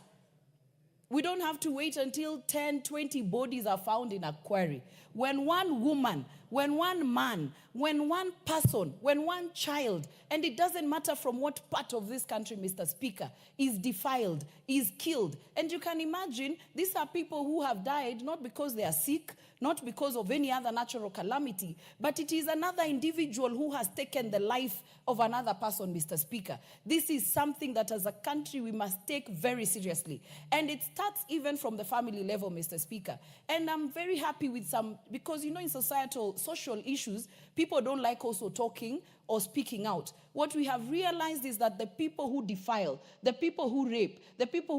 We don't have to wait until 10, 20 bodies are found in a quarry. When one woman, when one man, when one person, when one child, and it doesn't matter from what part of this country, Mr. Speaker, is defiled, is killed. And you can imagine, these are people who have died not because they are sick, not because of any other natural calamity, but it is another individual who has taken the life of another person, Mr. Speaker. This is something that as a country we must take very seriously. And it starts even from the family level, Mr. Speaker. And I'm very happy with some, because in social issues, people don't like also talking or speaking out. What we have realized is that the people who defile, the people who rape, the people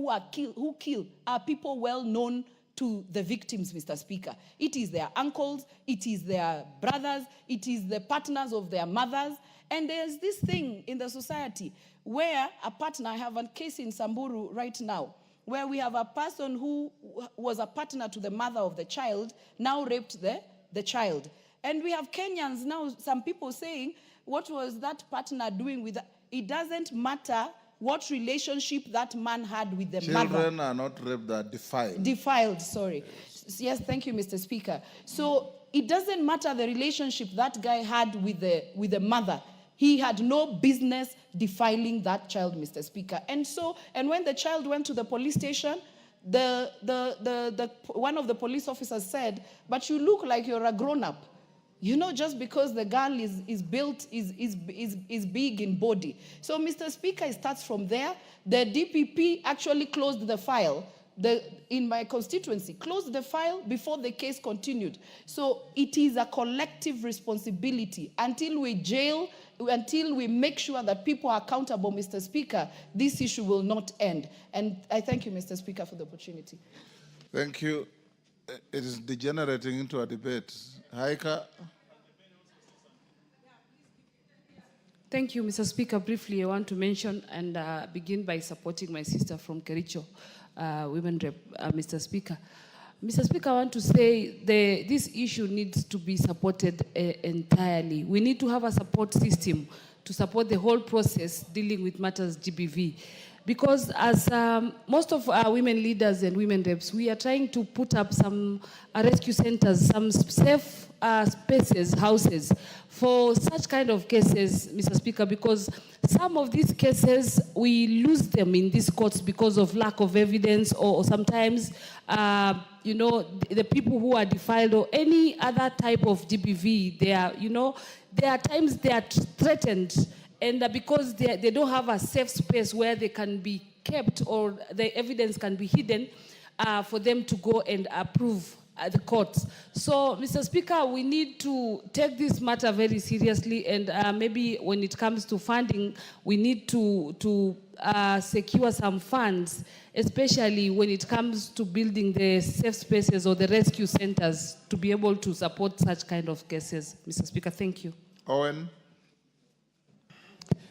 who kill are people well known to the victims, Mr. Speaker. It is their uncles, it is their brothers, it is the partners of their mothers. And there's this thing in the society where a partner, I have a case in Samburu right now, where we have a person who was a partner to the mother of the child, now raped the child. And we have Kenyans now, some people saying, what was that partner doing with that? It doesn't matter what relationship that man had with the mother. Children are not raped, they are defiled. Defiled, sorry. Yes, thank you, Mr. Speaker. So it doesn't matter the relationship that guy had with the mother. He had no business defiling that child, Mr. Speaker. And when the child went to the police station, one of the police officers said, but you look like you're a grown-up. Just because the girl is big in body. So, Mr. Speaker, it starts from there. The DPP actually closed the file. In my constituency, closed the file before the case continued. So it is a collective responsibility. Until we jail, until we make sure that people are accountable, Mr. Speaker, this issue will not end. And I thank you, Mr. Speaker, for the opportunity. Thank you. It is degenerating into a debate. Haika. Thank you, Mr. Speaker. Briefly, I want to mention and begin by supporting my sister from Kericho, Women Rep, Mr. Speaker. Mr. Speaker, I want to say this issue needs to be supported entirely. We need to have a support system to support the whole process dealing with matters GBV. because as most of our women leaders and women reps, we are trying to put up some rescue centers, some safe spaces, houses for such kind of cases, Mr. Speaker, because some of these cases, we lose them in these courts because of lack of evidence, or sometimes, you know, the people who are defiled or any other type of GBV, they are, you know, there are times they are threatened, and because they don't have a safe space where they can be kept or the evidence can be hidden for them to go and approve at the courts. So, Mr. Speaker, we need to take this matter very seriously, and maybe when it comes to funding, we need to secure some funds, especially when it comes to building the safe spaces or the rescue centers to be able to support such kind of cases. Mr. Speaker, thank you. Owen.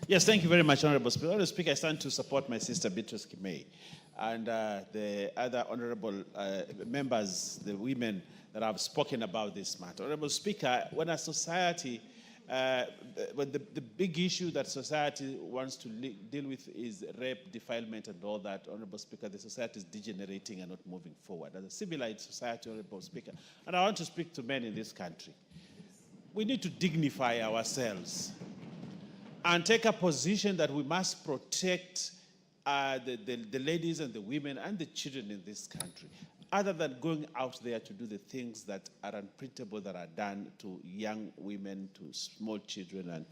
Yes, thank you very much, Honorable Speaker. Honorable Speaker, I stand to support my sister Beatrice Kimei and the other honorable members, the women that have spoken about this matter. Honorable Speaker, when a society, the big issue that society wants to deal with is rape, defilement, and all that, Honorable Speaker, the society is degenerating and not moving forward. As a civilized society, Honorable Speaker, and I want to speak to men in this country, we need to dignify ourselves and take a position that we must protect the ladies and the women and the children in this country, other than going out there to do the things that are unprintable that are done to young women, to small children, and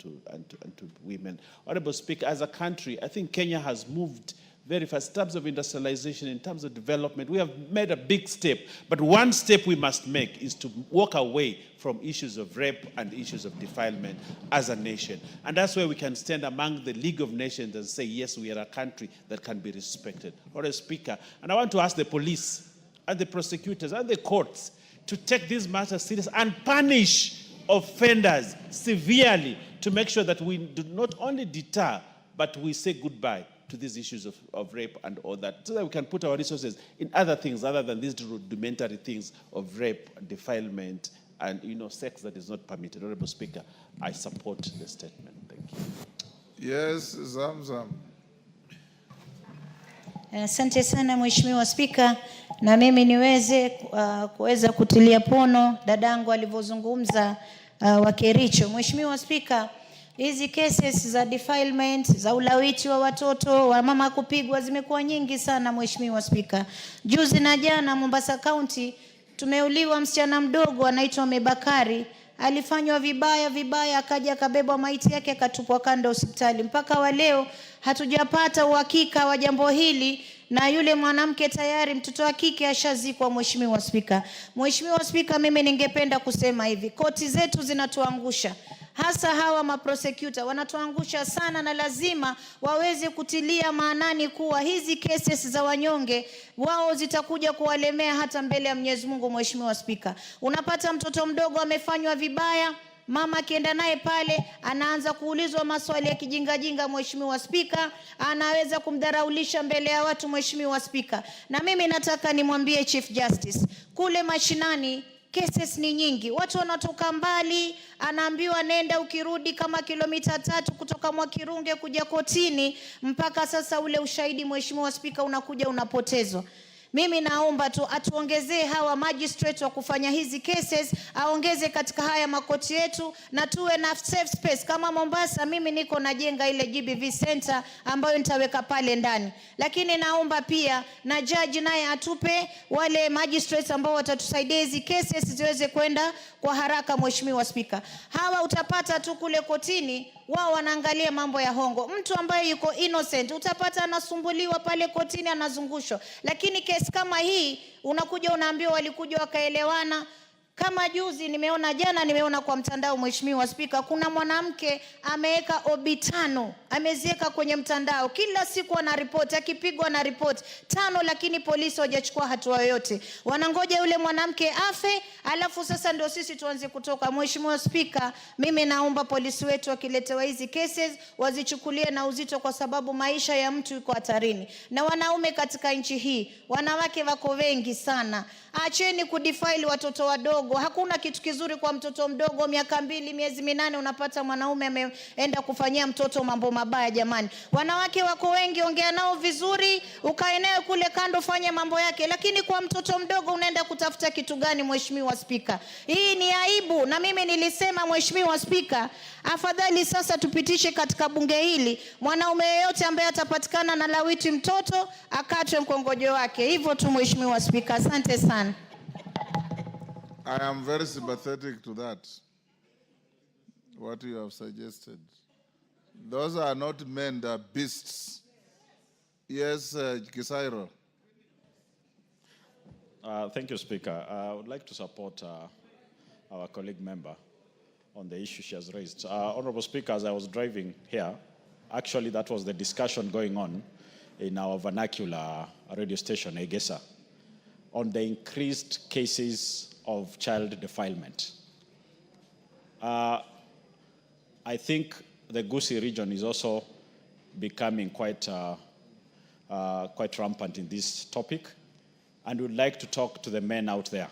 to women. Honorable Speaker, as a country, I think Kenya has moved very fast in terms of industrialization, in terms of development. We have made a big step, but one step we must make is to walk away from issues of rape and issues of defilement as a nation. And that's where we can stand among the League of Nations and say, yes, we are a country that can be respected. Honorable Speaker, and I want to ask the police and the prosecutors and the courts to take these matters serious and punish offenders severely to make sure that we do not only deter, but we say goodbye to these issues of rape and all that, so that we can put our resources in other things other than these rudimentary things of rape, defilement, and, you know, sex that is not permitted. Honorable Speaker, I support the statement. Thank you. Yes, Zamzam. Asante sana Mheshimiwa Spika, na mimi niweze kuweza kutilia pono dadangu alivyozungumza wa Kericho. Mheshimiwa Spika, hizi cases za defilement, za ulawiti wa watoto, wa mama kupigwa zimekuwa nyingi sana Mheshimiwa Spika. Juzi na jana Mombasa County tumeuliwa msichana mdogo anaitwa Mebakari, alifanywa vibaya akaja akabebwa maiti yake akatupwa kando hospitali. Mpaka wa leo hatujapata uhakika wa jambo hili, na yule mwanamke tayari mtoto wa kike ashazikwa Mheshimiwa Spika. Mheshimiwa Spika, mimi ningependa kusema hivi, koti zetu zinatuangusha. Hasa hawa maprosecutor wanatuangusha sana, na lazima waweze kutilia maanani kuwa hizi cases za wanyonge wao zitakuja kuwalemea hata mbele ya Mwenyezi Mungu. Mheshimiwa Spika, unapata mtoto mdogo amefanywa vibaya, mama akienda naye pale anaanza kuulizwa maswali ya kijinga. Mheshimiwa Spika, anaweza kumdharaulisha mbele ya watu Mheshimiwa Spika. Na mimi nataka nimwambie Chief Justice, kule mashinani cases ni nyingi, watu wanatoka mbali, anaambiwa nenda ukirudi kama kilomita 3 kutoka Mwakirunge kuja kotini, mpaka sasa ule ushahidi Mheshimiwa Spika unakuja unapotezwa. Mimi naomba tu atuongezee hawa magistrate wa kufanya hizi cases, aongeze katika haya makoti yetu, na tuwe na safe space kama Mombasa. Mimi niko najenga ile GBV center ambayo nitaweka pale ndani, lakini naomba pia na judge naye atupe wale magistrates ambao watatusaidia hizi cases ziweze kwenda kwa haraka. Mheshimiwa Spika, hawa utapata tu kule kotini wao wanaangalia mambo ya hongo. Mtu ambaye yuko innocent utapata anasumbuliwa pale kotini, anazungushwa, lakini kesi kama hii unakuja unaambiwa walikuja wakaelewana. Kama juzi jana nimeona kwa mtandao Mheshimiwa Spika, kuna mwanamke ameweka obi 5 ameziweka kwenye mtandao, kila siku ana report, akipigwa na report 5, lakini polisi hawajachukua hatua yoyote. Wanangoja yule mwanamke afe, alafu sasa ndio sisi tuanze kutoka. Mheshimiwa Spika, mimi naomba polisi wetu wakiletewa hizi cases wazichukulie na uzito, kwa sababu maisha ya mtu yuko hatarini. Na wanaume katika nchi hii, wanawake wako wengi sana. Acheni kudefile watoto wadogo. Hakuna kitu kizuri kwa mtoto mdogo, miaka 2, miezi 8 unapata mwanaume ameenda kufanyia mtoto mambo mabaya jamani. Wanawake wako wengi, ongea nao vizuri, ukae naye kule kando, fanya mambo yake. Lakini kwa mtoto mdogo unaenda kutafuta kitu gani, Mheshimiwa Spika? Hii ni aibu, na mimi nilisema Mheshimiwa Spika, afadhali sasa tupitishe katika bunge hili, mwanaume yeyote ambaye atapatikana na lawiti mtoto akatwe mkongojo wake. Hivyo tu Mheshimiwa Spika, asante sana. I am very sympathetic to that, what you have suggested. Those are not men, they are beasts. Yes, Kisairo. Thank you, Speaker. I would like to support our colleague member on the issue she has raised. Honorable Speaker, as I was driving here, actually that was the discussion going on in our vernacular radio station, Egesa, on the increased cases of child defilement. I think the Gusii region is also becoming quite rampant in this topic, and would like to talk to the men out there.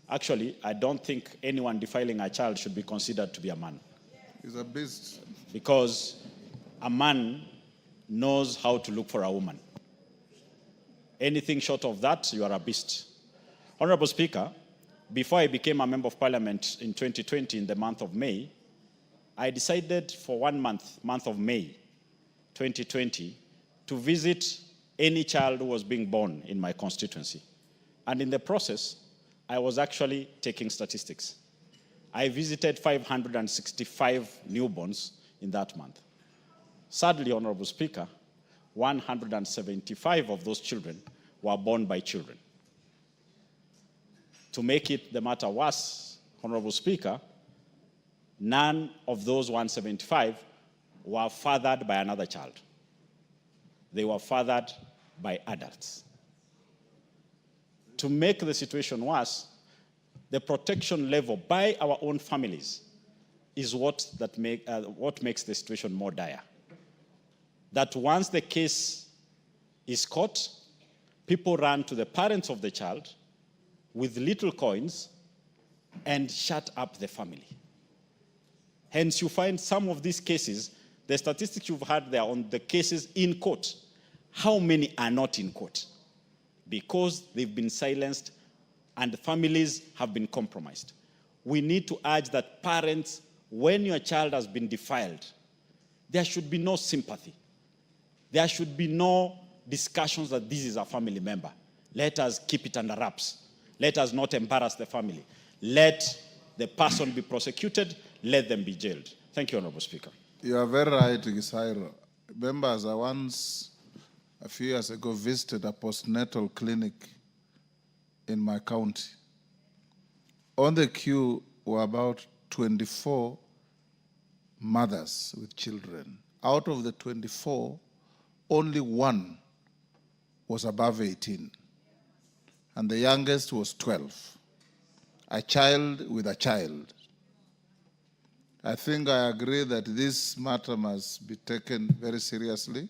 Actually, I don't think anyone defiling a child should be considered to be a man. He's a beast. Because a man knows how to look for a woman. Anything short of that, you are a beast. Honorable Speaker, before I became a member of parliament in 2020, in the month of May, I decided for 1 month, month of May 2020, to visit any child who was being born in my constituency. And in the process, I was actually taking statistics. I visited 565 newborns in that month. Sadly, Honorable Speaker, 175 of those children were born by children. To make it the matter worse, Honorable Speaker, none of those 175 were fathered by another child. They were fathered by adults. To make the situation worse, the protection level by our own families is what makes the situation more dire. That once the case is caught, people run to the parents of the child with little coins and shut up the family. Hence, you find some of these cases, the statistics you've had there on the cases in court, how many are not in court? Because they've been silenced and families have been compromised. We need to urge that parents, when your child has been defiled, there should be no sympathy. There should be no discussions that this is a family member. Let us keep it under wraps. Let us not embarrass the family. Let the person be prosecuted. Let them be jailed. Thank you, Honorable Speaker. You are very right, Gisairo. Members, I once, a few years ago, visited a postnatal clinic in my county. On the queue were about 24 mothers with children. Out of the 24, only one was above 18, and the youngest was 12. A child with a child. I think I agree that this matter must be taken very seriously,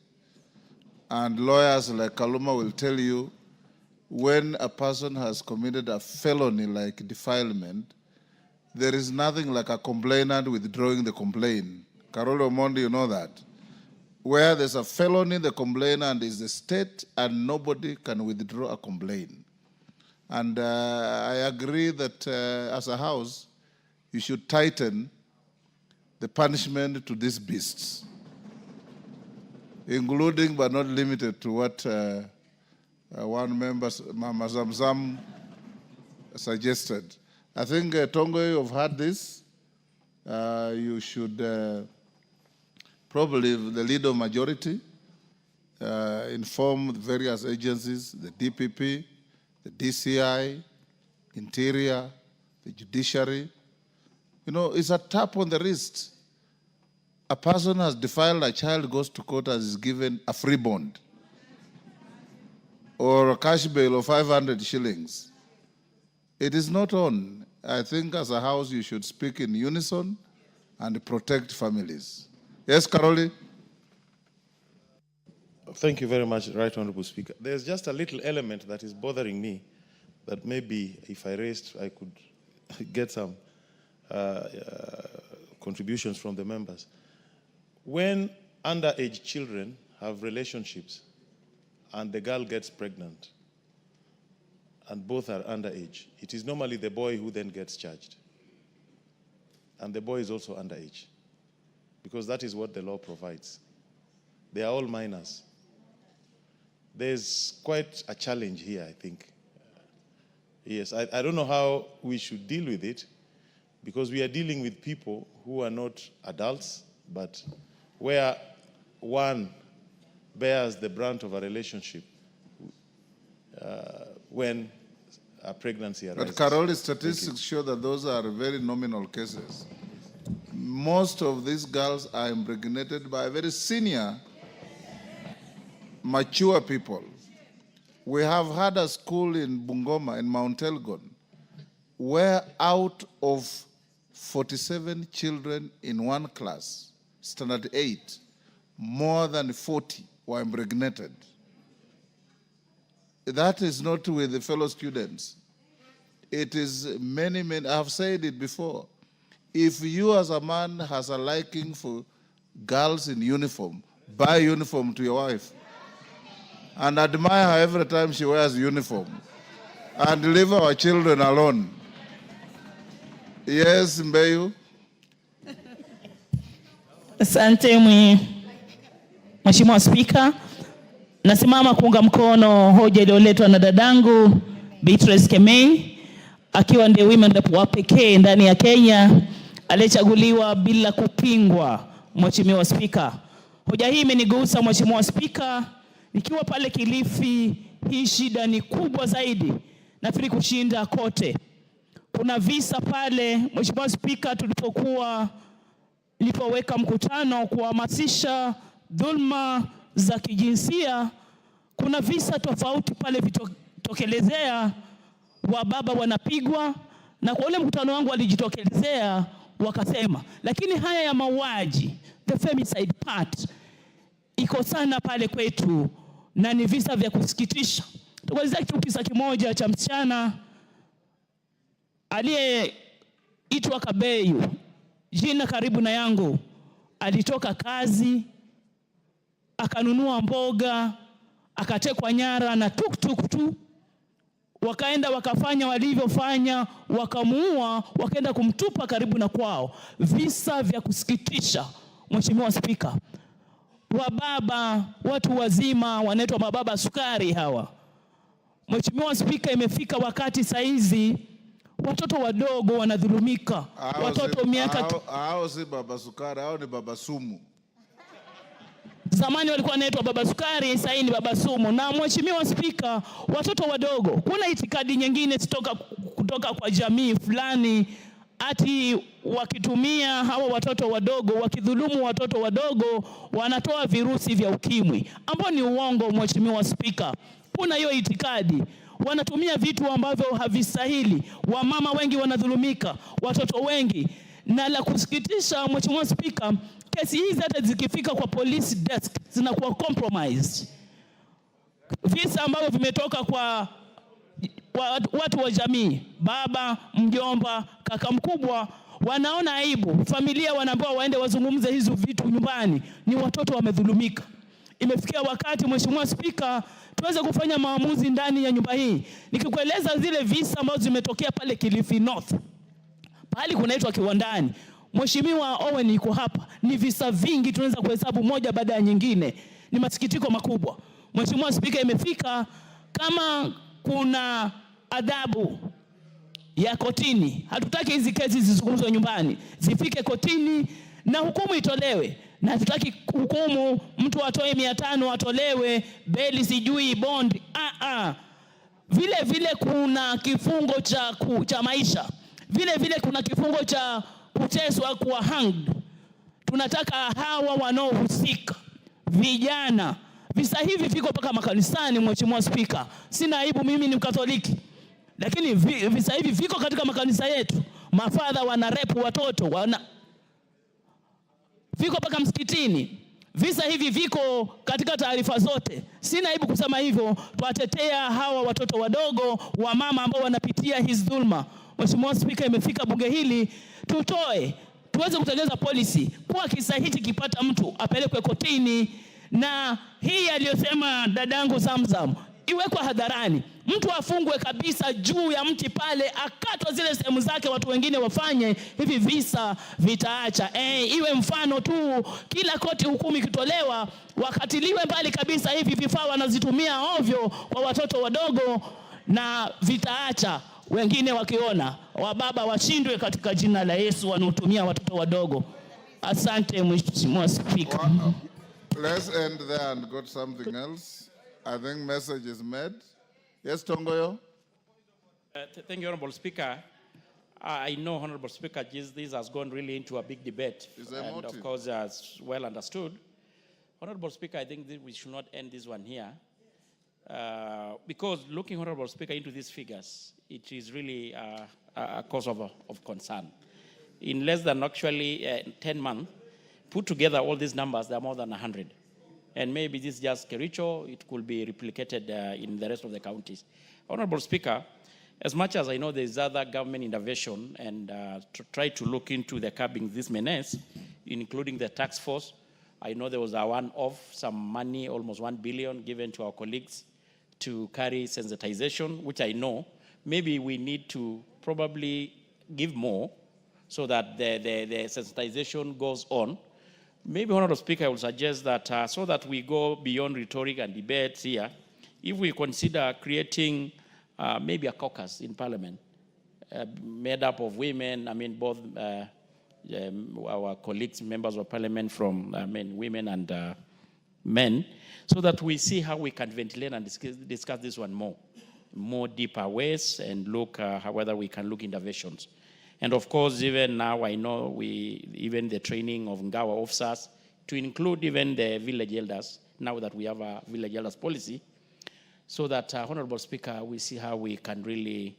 and lawyers like Kaluma will tell you when a person has committed a felony like defilement, there is nothing like a complainant withdrawing the complaint. Carolo Mondi, you know that. Where there's a felony, the complainant is the state and nobody can withdraw a complaint. And I agree that as a house, you should tighten the punishment to these beasts, including but not limited to what one member, Mama Zamzam, suggested. I think, Tongo, you've heard this. You should probably, the leader of majority, inform the various agencies, the DPP, the DCI, Interior, the Judiciary. You know, it's a tap on the wrist. A person has defiled a child, goes to court, and is given a free bond or a cash bail of 500 shillings. It is not on. I think as a house you should speak in unison and protect families. Yes, Caroli? Thank you very much, Right Honorable Speaker. There's just a little element that is bothering me that maybe if I raised, I could get some contributions from the members. When underage children have relationships and the girl gets pregnant and both are underage, it is normally the boy who then gets charged. And the boy is also underage, because that is what the law provides. They are all minors. There's quite a challenge here, I think. Yes, I don't know how we should deal with it, because we are dealing with people who are not adults, but where one bears the brunt of a relationship when a pregnancy arises. But Carol, statistics show that those are very nominal cases. Most of these girls are impregnated by very senior, mature people. We have had a school in Bungoma, in Mount Elgon, where out of 47 children in one class, standard 8, more than 40 were impregnated. That is not with the fellow students. It is many, I have said it before. If you as a man has a liking for girls in uniform, buy uniform to your wife and admire her every time she wears uniform and leave our children alone. Yes, Mbeyu? Asante Mheshimiwa Spika, nasimama kuunga mkono hoja iliyoletwa na dadangu Beatrice Kemei, akiwa ndiye women rep wa pekee ndani ya Kenya aliyechaguliwa bila kupingwa. Mheshimiwa Spika, hoja hii imenigusa Mheshimiwa Spika, nikiwa pale Kilifi. Hii shida ni kubwa zaidi, nafikiri kushinda kote. Kuna visa pale Mheshimiwa Spika, nilipoweka mkutano kuhamasisha dhulma za kijinsia, kuna visa tofauti pale vitokelezea, wa baba wanapigwa, na kwa ule mkutano wangu walijitokelezea wakasema, lakini haya ya mauaji, the femicide part, iko sana pale kwetu na ni visa vya kusikitisha. Tukuelezea kitu kisa kimoja cha msichana aliyeitwa Kabeyu, jina karibu na yangu. Alitoka kazi, akanunua mboga, akatekwa nyara na tuktuk tu. Wakaenda wakafanya walivyofanya, wakamuua, wakaenda kumtupa karibu na kwao. Visa vya kusikitisha, Mheshimiwa Spika. Wababa, watu wazima, wanaitwa mababa sukari hawa. Mheshimiwa Spika, imefika wakati saizi watoto wadogo wanadhulumika. Watoto miaka hao si baba sukari, hao ni baba sumu. Zamani walikuwa wanaitwa baba sukari, sasa ni baba sumu. Na Mheshimiwa Spika, watoto wadogo, kuna itikadi nyingine kutoka kwa jamii fulani ati wakitumia hawa watoto wadogo, wakidhulumu watoto wadogo, wanatoa virusi vya ukimwi, ambao ni uongo. Mheshimiwa Spika, kuna hiyo itikadi, wanatumia vitu ambavyo havistahili. Wamama wengi wanadhulumika, watoto wengi. Na la kusikitisha Mheshimiwa Spika, kesi hizi hata zikifika kwa police desk zinakuwa compromised. Visa ambavyo vimetoka kwa watu wa jamii, baba, mjomba, kaka mkubwa, wanaona aibu. Familia wanaambiwa waende wazungumze hizo vitu nyumbani, ni watoto wamedhulumika. Imefikia wakati Mheshimiwa Spika, tuweze kufanya maamuzi ndani ya nyumba hii. Nikikueleza zile visa ambazo zimetokea pale Kilifi North, pale kunaitwa Kiwandani. Mheshimiwa Owen yuko hapa. Ni visa vingi, tunaweza kuhesabu moja baada ya nyingine. Ni masikitiko makubwa. Mheshimiwa Spika, imefika kama kuna adhabu ya kotini. Hatutaki hizi kesi zizungumzwe nyumbani, zifike kotini na hukumu itolewe. Na hatutaki hukumu mtu atoe 500 atolewe beli sijui bond. Vile kuna kifungo cha maisha. Vile kuna kifungo cha kuteswa, kuwa hanged. Tunataka hawa wanaohusika, vijana. Visa hivi viko mpaka makanisani. Mheshimiwa Spika, sina aibu, mimi ni Mkatoliki, lakini visa hivi viko katika makanisa yetu. Mafadha wana rape watoto, viko mpaka msikitini. Visa hivi viko katika taarifa zote. Sina aibu kusema hivyo. Tuwatetea hawa watoto wadogo, wamama ambao wanapitia hizi dhulma. Mheshimiwa Spika, imefika bunge hili tutoe tuweze kutengeneza policy kwa kisa hichi kipata mtu apelekwe kotini, na hii aliyosema dadangu Zamzam iwekwe hadharani. Mtu afungwe kabisa juu ya mti pale, akatwa zile sehemu zake, watu wengine wafanye hivi, visa vitaacha. Iwe mfano tu, kila koti hukumu ikitolewa wakatiliwe mbali kabisa hivi vifaa wanazitumia ovyo kwa watoto wadogo, na vitaacha. Wengine wakiona wababa washindwe katika jina la Yesu wanaotumia watoto wadogo. Asante Mheshimiwa Spika. Let's end there and go to something else. I think message is made. Yes, Tongoyo. Thank you, Honorable Speaker. I know, Honorable Speaker, this has gone really into a big debate. And of course, as well understood. Honorable Speaker, I think we should not end this one here. Because looking, Honorable Speaker, into these figures, it is really a cause of concern. In less than actually 10 months, put together all these numbers, there are more than 100. And maybe this is just Kericho, it could be replicated in the rest of the counties. Honorable Speaker, as much as I know there is other government intervention and to try to look into the curbing this menace, including the task force, I know there was a one-off, some money, almost 1 billion given to our colleagues to carry sensitization, which I know maybe we need to probably give more so that the sensitization goes on. Maybe, Honorable Speaker, I will suggest that so that we go beyond rhetoric and debates here, if we consider creating maybe a caucus in Parliament made up of women, I mean both our colleagues, members of Parliament from women and men, so that we see how we can ventilate and discuss this one more deeper ways and look whether we can look interventions. And of course, even now I know even the training of Ngawa officers to include even the village elders, now that we have a village elders policy, so that, Honorable Speaker, we see how we can really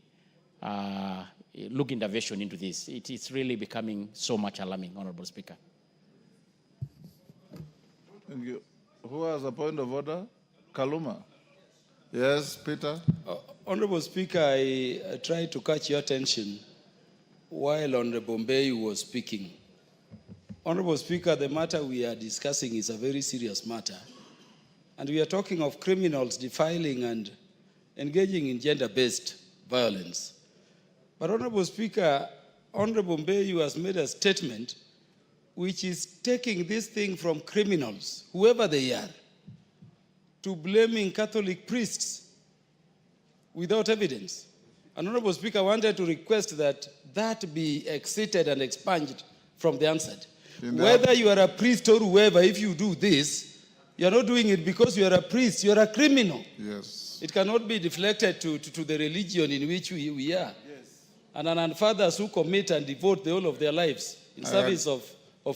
look intervention into this. It is really becoming so much alarming, Honorable Speaker. Thank you. Who has a point of order? Kaluma. Yes, Peter. Honorable Speaker, I tried to catch your attention while Honorable Mbeyu was speaking. Honorable Speaker, the matter we are discussing is a very serious matter. And we are talking of criminals defiling and engaging in gender-based violence. But Honorable Speaker, Honorable Mbeyu has made a statement which is taking this thing from criminals, whoever they are, to blaming Catholic priests without evidence. And Honorable Speaker, I wanted to request that be excited and expunged from the answer. Whether you are a priest or whoever, if you do this, you are not doing it because you are a priest, you are a criminal. Yes. It cannot be deflected to the religion in which we are. Yes. And fathers who commit and devote the whole of their lives in service of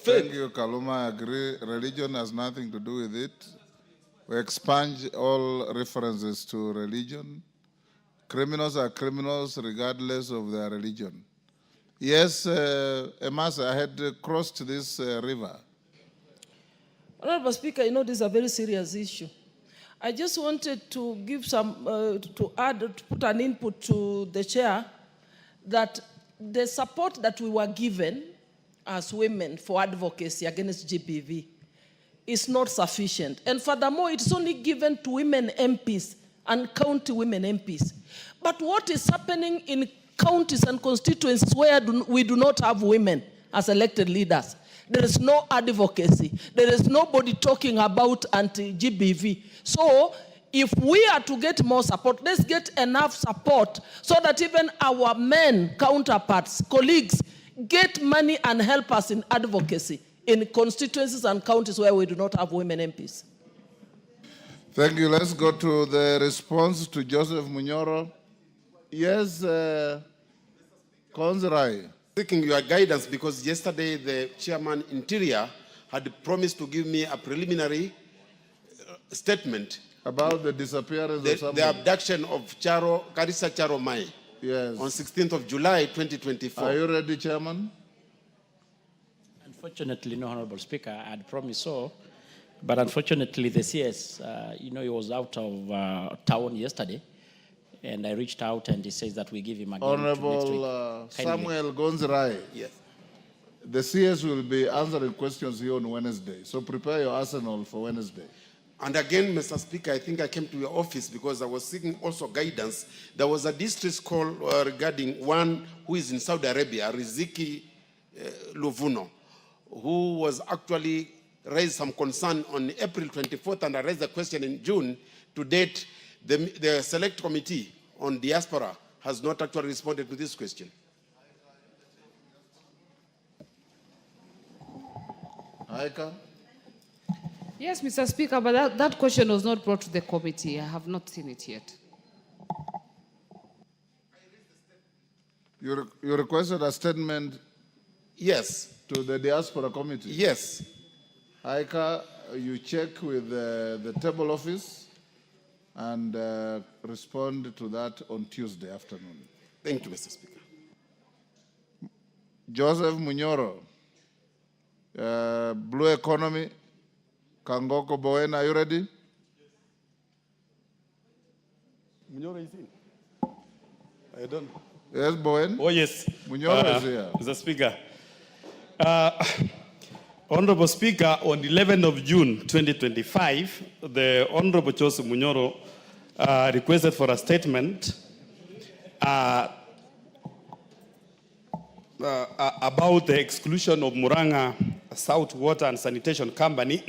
faith. Thank you, Kaluma. I agree. Religion has nothing to do with it. We expunge all references to religion. Criminals are criminals regardless of their religion. Yes, Emasa, I had crossed this river. Honorable Speaker, you know this is a very serious issue. I just wanted to give to put an input to the chair that the support that we were given as women for advocacy against GBV is not sufficient. And furthermore, it's only given to women MPs and county women MPs. But what is happening in counties and constituencies where we do not have women as elected leaders? There is no advocacy. There is nobody talking about anti-GBV. So if we are to get more support, let's get enough support so that even our men counterparts, colleagues, get money and help us in advocacy in constituencies and counties where we do not have women MPs. Thank you. Let's go to the response to Joseph Munyoro. Yes, Konzirai. Seeking your guidance because yesterday the chairman Interior had promised to give me a preliminary statement about the disappearance of somebody. The abduction of Karisa Charo Mai. Yes. On 16th of July, 2024. Are you ready, Chairman? Unfortunately, no, Honorable Speaker. I had promised so. But unfortunately, the CS, he was out of town yesterday. And I reached out and he says that we give him again Honorable Samuel Gonzirai. Yes. The CS will be answering questions here on Wednesday. So prepare your arsenal for Wednesday. And again, Mr. Speaker, I think I came to your office because I was seeking also guidance. There was a distress call regarding one who is in Saudi Arabia, Riziki Luvuno, who was actually raised some concern on April 24th, and I raised the question in June. To date, the select committee on diaspora has not actually responded to this question. Aika? Yes, Mr. Speaker, but that question was not brought to the committee. I have not seen it yet. You requested a statement? Yes. To the diaspora committee? Yes. Aika, you check with the table office and respond to that on Tuesday afternoon. Thank you, Mr. Speaker. Joseph Munyoro, Blue Economy, Kangoko Bowen, are you ready? Munyoro is in. I don't know. Yes, Bowen? Oh, yes. Munyoro is here. Mr. Speaker. Honorable Speaker, on 11th of June 2025, the Honorable Joseph Munyoro requested for a statement about the exclusion of Muranga South Water and Sanitation Company,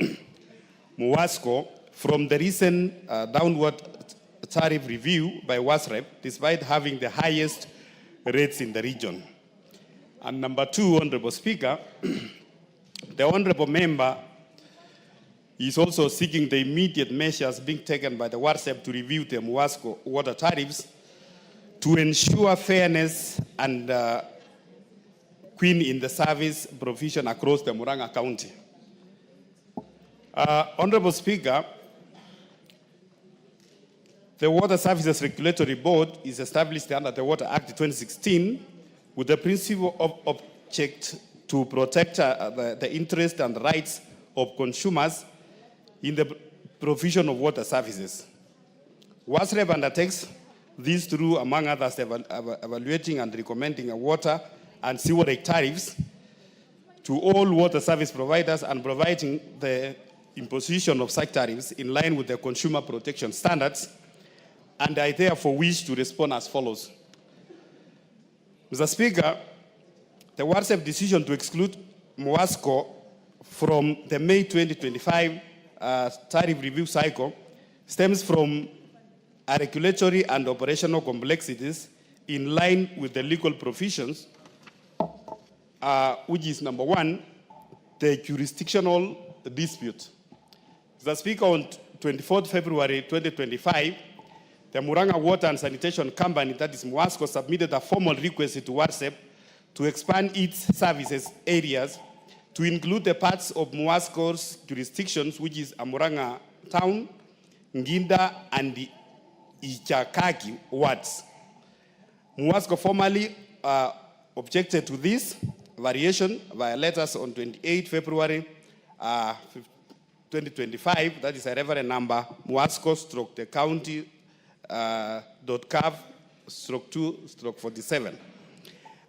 MUWASCO, from the recent downward tariff review by WASREP, despite having the highest rates in the region. And number two, Honorable Speaker, the Honorable Member is also seeking the immediate measures being taken by the WASREP to review the MUWASCO water tariffs to ensure fairness and queen in the service provision across the Muranga County. Honorable Speaker, the Water Services Regulatory Board is established under the Water Act 2016 with the principal object to protect the interests and rights of consumers in the provision of water services. WASREP undertakes this through, among others, evaluating and recommending water and sewerage tariffs to all water service providers and providing the imposition of such tariffs in line with the consumer protection standards. And I therefore wish to respond as follows. Mr. Speaker, the WASREP decision to exclude MUWASCO from the May 2025 tariff review cycle stems from a regulatory and operational complexities in line with the legal provisions, which is number one, the jurisdictional dispute. Mr. Speaker, on 24th February 2025, the Muranga Water and Sanitation Company, that is MUWASCO, submitted a formal request to WASREP to expand its services areas to include the parts of MUWASCO's jurisdictions, which is Muranga Town, Nginda, and the Ichakaki wards. MUWASCO formally objected to this variation via letters on 28 February 2025, that is a reference number MUWASCO/the county .cav/2/47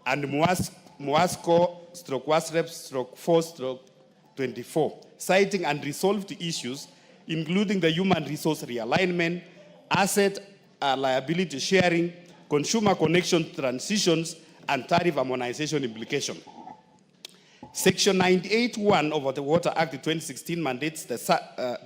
and MUWASCO/WASREP/4/24, citing unresolved issues including the human resource realignment, asset liability sharing, consumer connection transitions, and tariff harmonization implication. Section 98(1) of the Water Act 2016 mandates the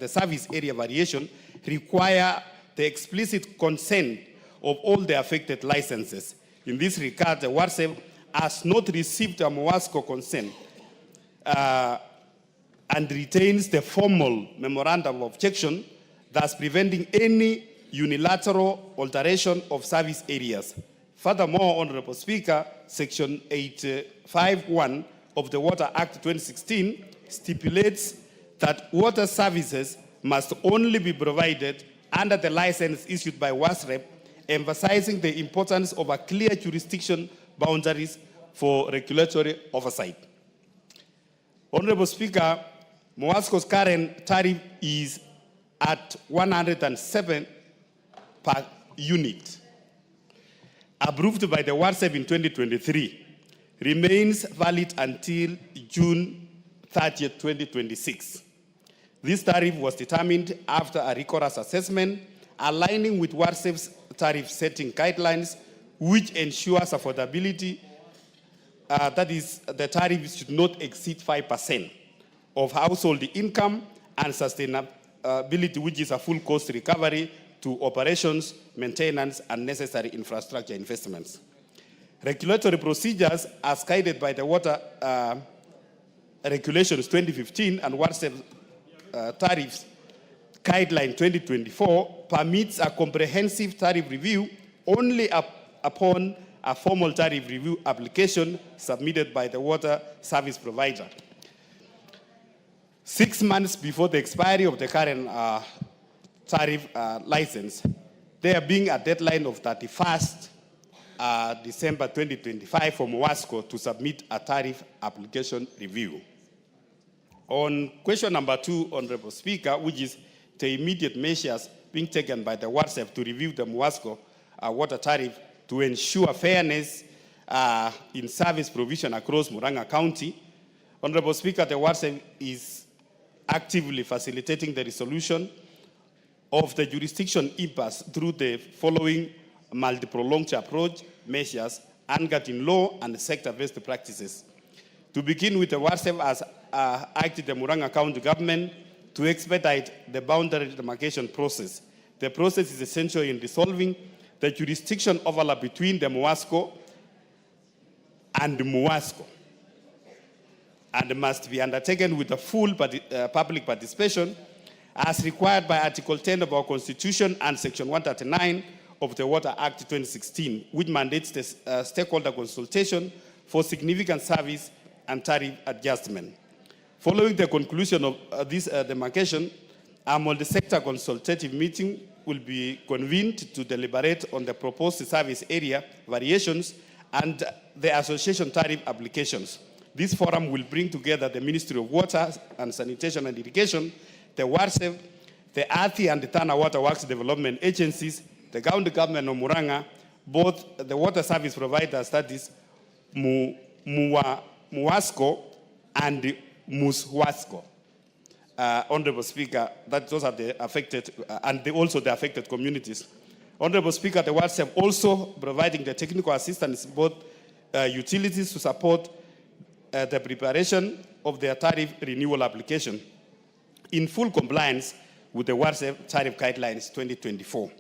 service area variation require the explicit consent of all the affected licenses. In this regard, the WASREP has not received a MUWASCO consent and retains the formal memorandum of objection, thus preventing any unilateral alteration of service areas. Furthermore, Honorable Speaker, Section 851 of the Water Act 2016 stipulates that water services must only be provided under the license issued by WASREP, emphasizing the importance of a clear jurisdiction boundaries for regulatory oversight. Honorable Speaker, MUWASCO's current tariff is at 107 per unit, approved by the WASREP in 2023. remains valid until June 30th, 2026. This tariff was determined after a rigorous assessment aligning with WARSEV's tariff setting guidelines, which ensures affordability. That is, the tariff should not exceed 5% of household income, and sustainability, which is a full cost recovery to operations, maintenance, and necessary infrastructure investments. Regulatory procedures, as guided by the Water Regulations 2015 and WARSEV Tariffs Guideline 2024, permits a comprehensive tariff review only upon a formal tariff review application submitted by the water service provider 6 months before the expiry of the current tariff license, there being a deadline of 31st December 2025 for MOASCO to submit a tariff application review. On question number 2, Honorable Speaker, which is the immediate measures being taken by the WARSEV to review the MOASCO water tariff to ensure fairness in service provision across Murang'a County. Honorable Speaker, the WARSEV is actively facilitating the resolution of the jurisdiction impasse through the following multi-pronged approach measures anchored in law and sector-based practices. To begin with, the WARSEV has acted the Murang'a County government to expedite the boundary demarcation process. The process is essential in resolving the jurisdiction overlap between the MOASCO and MOASCO, and must be undertaken with a full public participation as required by Article 10 of our Constitution and Section 139 of the Water Act 2016, which mandates the stakeholder consultation for significant service and tariff adjustment. Following the conclusion of this demarcation, a multi-sector consultative meeting will be convened to deliberate on the proposed service area variations and the association tariff applications. This forum will bring together the Ministry of Water and Sanitation and Irrigation, the WARSEV, the ATHI and the Tana Water Works Development Agencies, the county government of Murang'a, both the water service providers, that is MOASCO and MUSWASCO. Honorable Speaker, those are the affected, and also the affected communities. Honorable Speaker, the WARSEV also providing the technical assistance, both utilities to support the preparation of their tariff renewal application in full compliance with the WARSEV Tariff Guidelines 2024.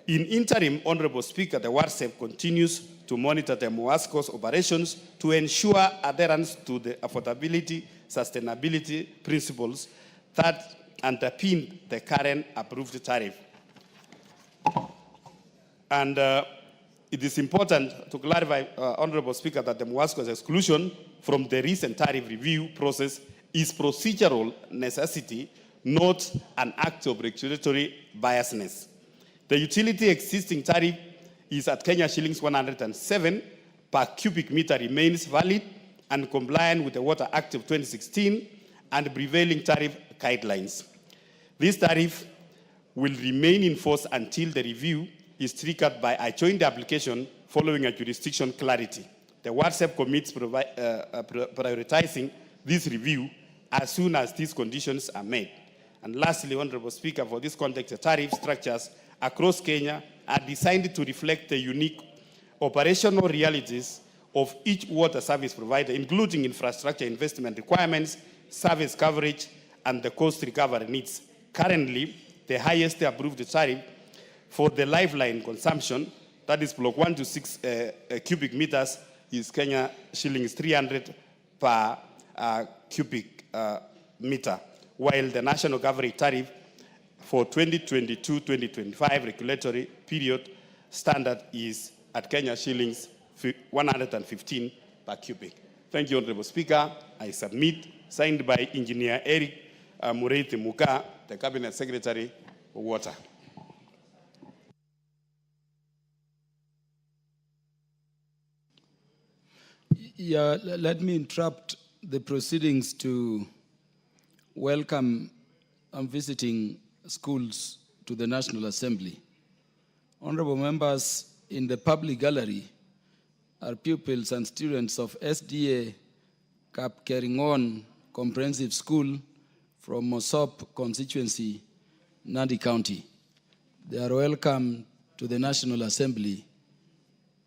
In interim, Honorable Speaker, the WARSEV continues to monitor the MOASCO's operations to ensure adherence to the affordability, sustainability principles that underpin the current approved tariff. And it is important to clarify, Honorable Speaker, that the MOASCO's exclusion from the recent tariff review process is procedural necessity, not an act of regulatory biasness. The utility existing tariff is at Kenya shillings 107 per cubic meter remains valid and compliant with the Water Act of 2016 and prevailing tariff guidelines. This tariff will remain in force until the review is triggered by a joint application following a jurisdiction clarity. The WARSEV commits prioritizing this review as soon as these conditions are met. And lastly, Honorable Speaker, for this context, the tariff structures across Kenya are designed to reflect the unique operational realities of each water service provider, including infrastructure investment requirements, service coverage, and the cost recovery needs. Currently, the highest approved tariff for the lifeline consumption, that is block 1 to 6 cubic meters, is Kenya shillings 300 per cubic meter, while the national coverage tariff for 2022-2025 regulatory period standard is at Kenya shillings 115 per cubic. Thank you, Honorable Speaker. I submit, signed by Engineer Eric Mureithi Muka, the Cabinet Secretary for Water. Yeah, let me interrupt the proceedings to welcome visiting schools to the National Assembly. Honorable members, in the public gallery, are pupils and students of SDA Cap Keringon Comprehensive School from Mosop constituency, Nandi County. They are welcome to the National Assembly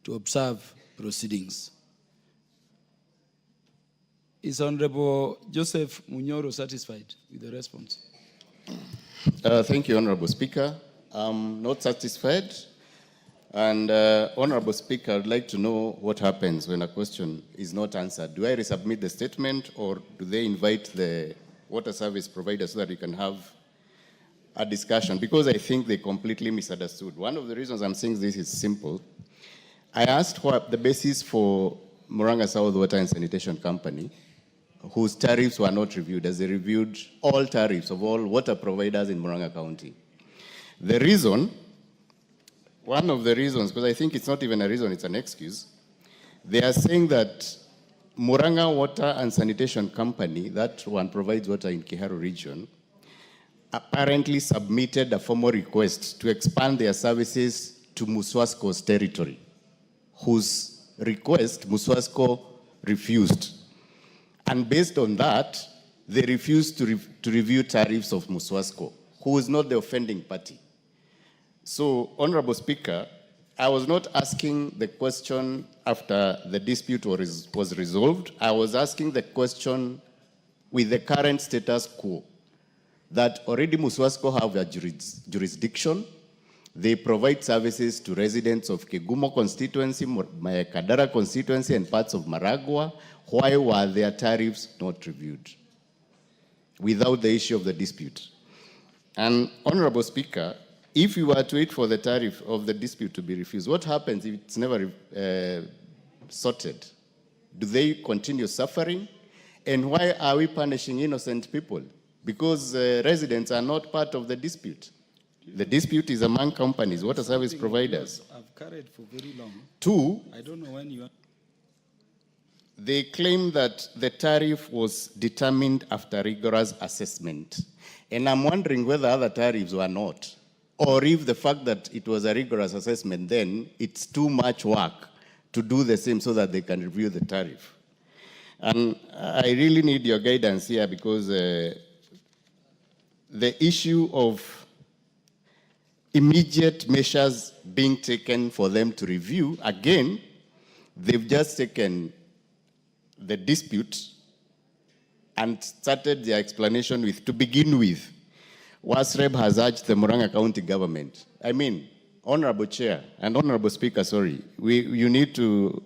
to observe proceedings. Is Honorable Joseph Munyoro satisfied with the response? Thank you, Honorable Speaker. I'm not satisfied. And Honorable Speaker, I'd like to know what happens when a question is not answered. Do I resubmit the statement, or do they invite the water service provider so that we can have a discussion? Because I think they completely misunderstood. One of the reasons I'm saying this is simple. I asked what the basis for Murang'a South Water and Sanitation Company, whose tariffs were not reviewed, as they reviewed all tariffs of all water providers in Murang'a County. The reason, one of the reasons, because I think it's not even a reason, it's an excuse, they are saying that Murang'a Water and Sanitation Company, that one provides water in Kiharu region, apparently submitted a formal request to expand their services to Muswasko's territory, whose request Muswasko refused. And based on that, they refused to review tariffs of Muswasko, who is not the offending party. So, Honorable Speaker, I was not asking the question after the dispute was resolved. I was asking the question with the current status quo, that already Muswasko have a jurisdiction. They provide services to residents of Kegumo constituency, Kadara constituency, and parts of Maragua. Why were their tariffs not reviewed without the issue of the dispute? And Honorable Speaker, if we were to wait for the tariff of the dispute to be refused, what happens if it's never sorted? Do they continue suffering? And why are we punishing innocent people? Because residents are not part of the dispute. The dispute is among companies, water service providers. I've carried for very long. Two, I don't know when you are. They claim that the tariff was determined after rigorous assessment. And I'm wondering whether other tariffs were not, or if the fact that it was a rigorous assessment, then it's too much work to do the same so that they can review the tariff. And I really need your guidance here, because the issue of immediate measures being taken for them to review, again, they've just taken the dispute and started their explanation with, to begin with, WASREB has urged the Murang'a County government. I mean, Honorable Chair and Honorable Speaker, sorry, you need to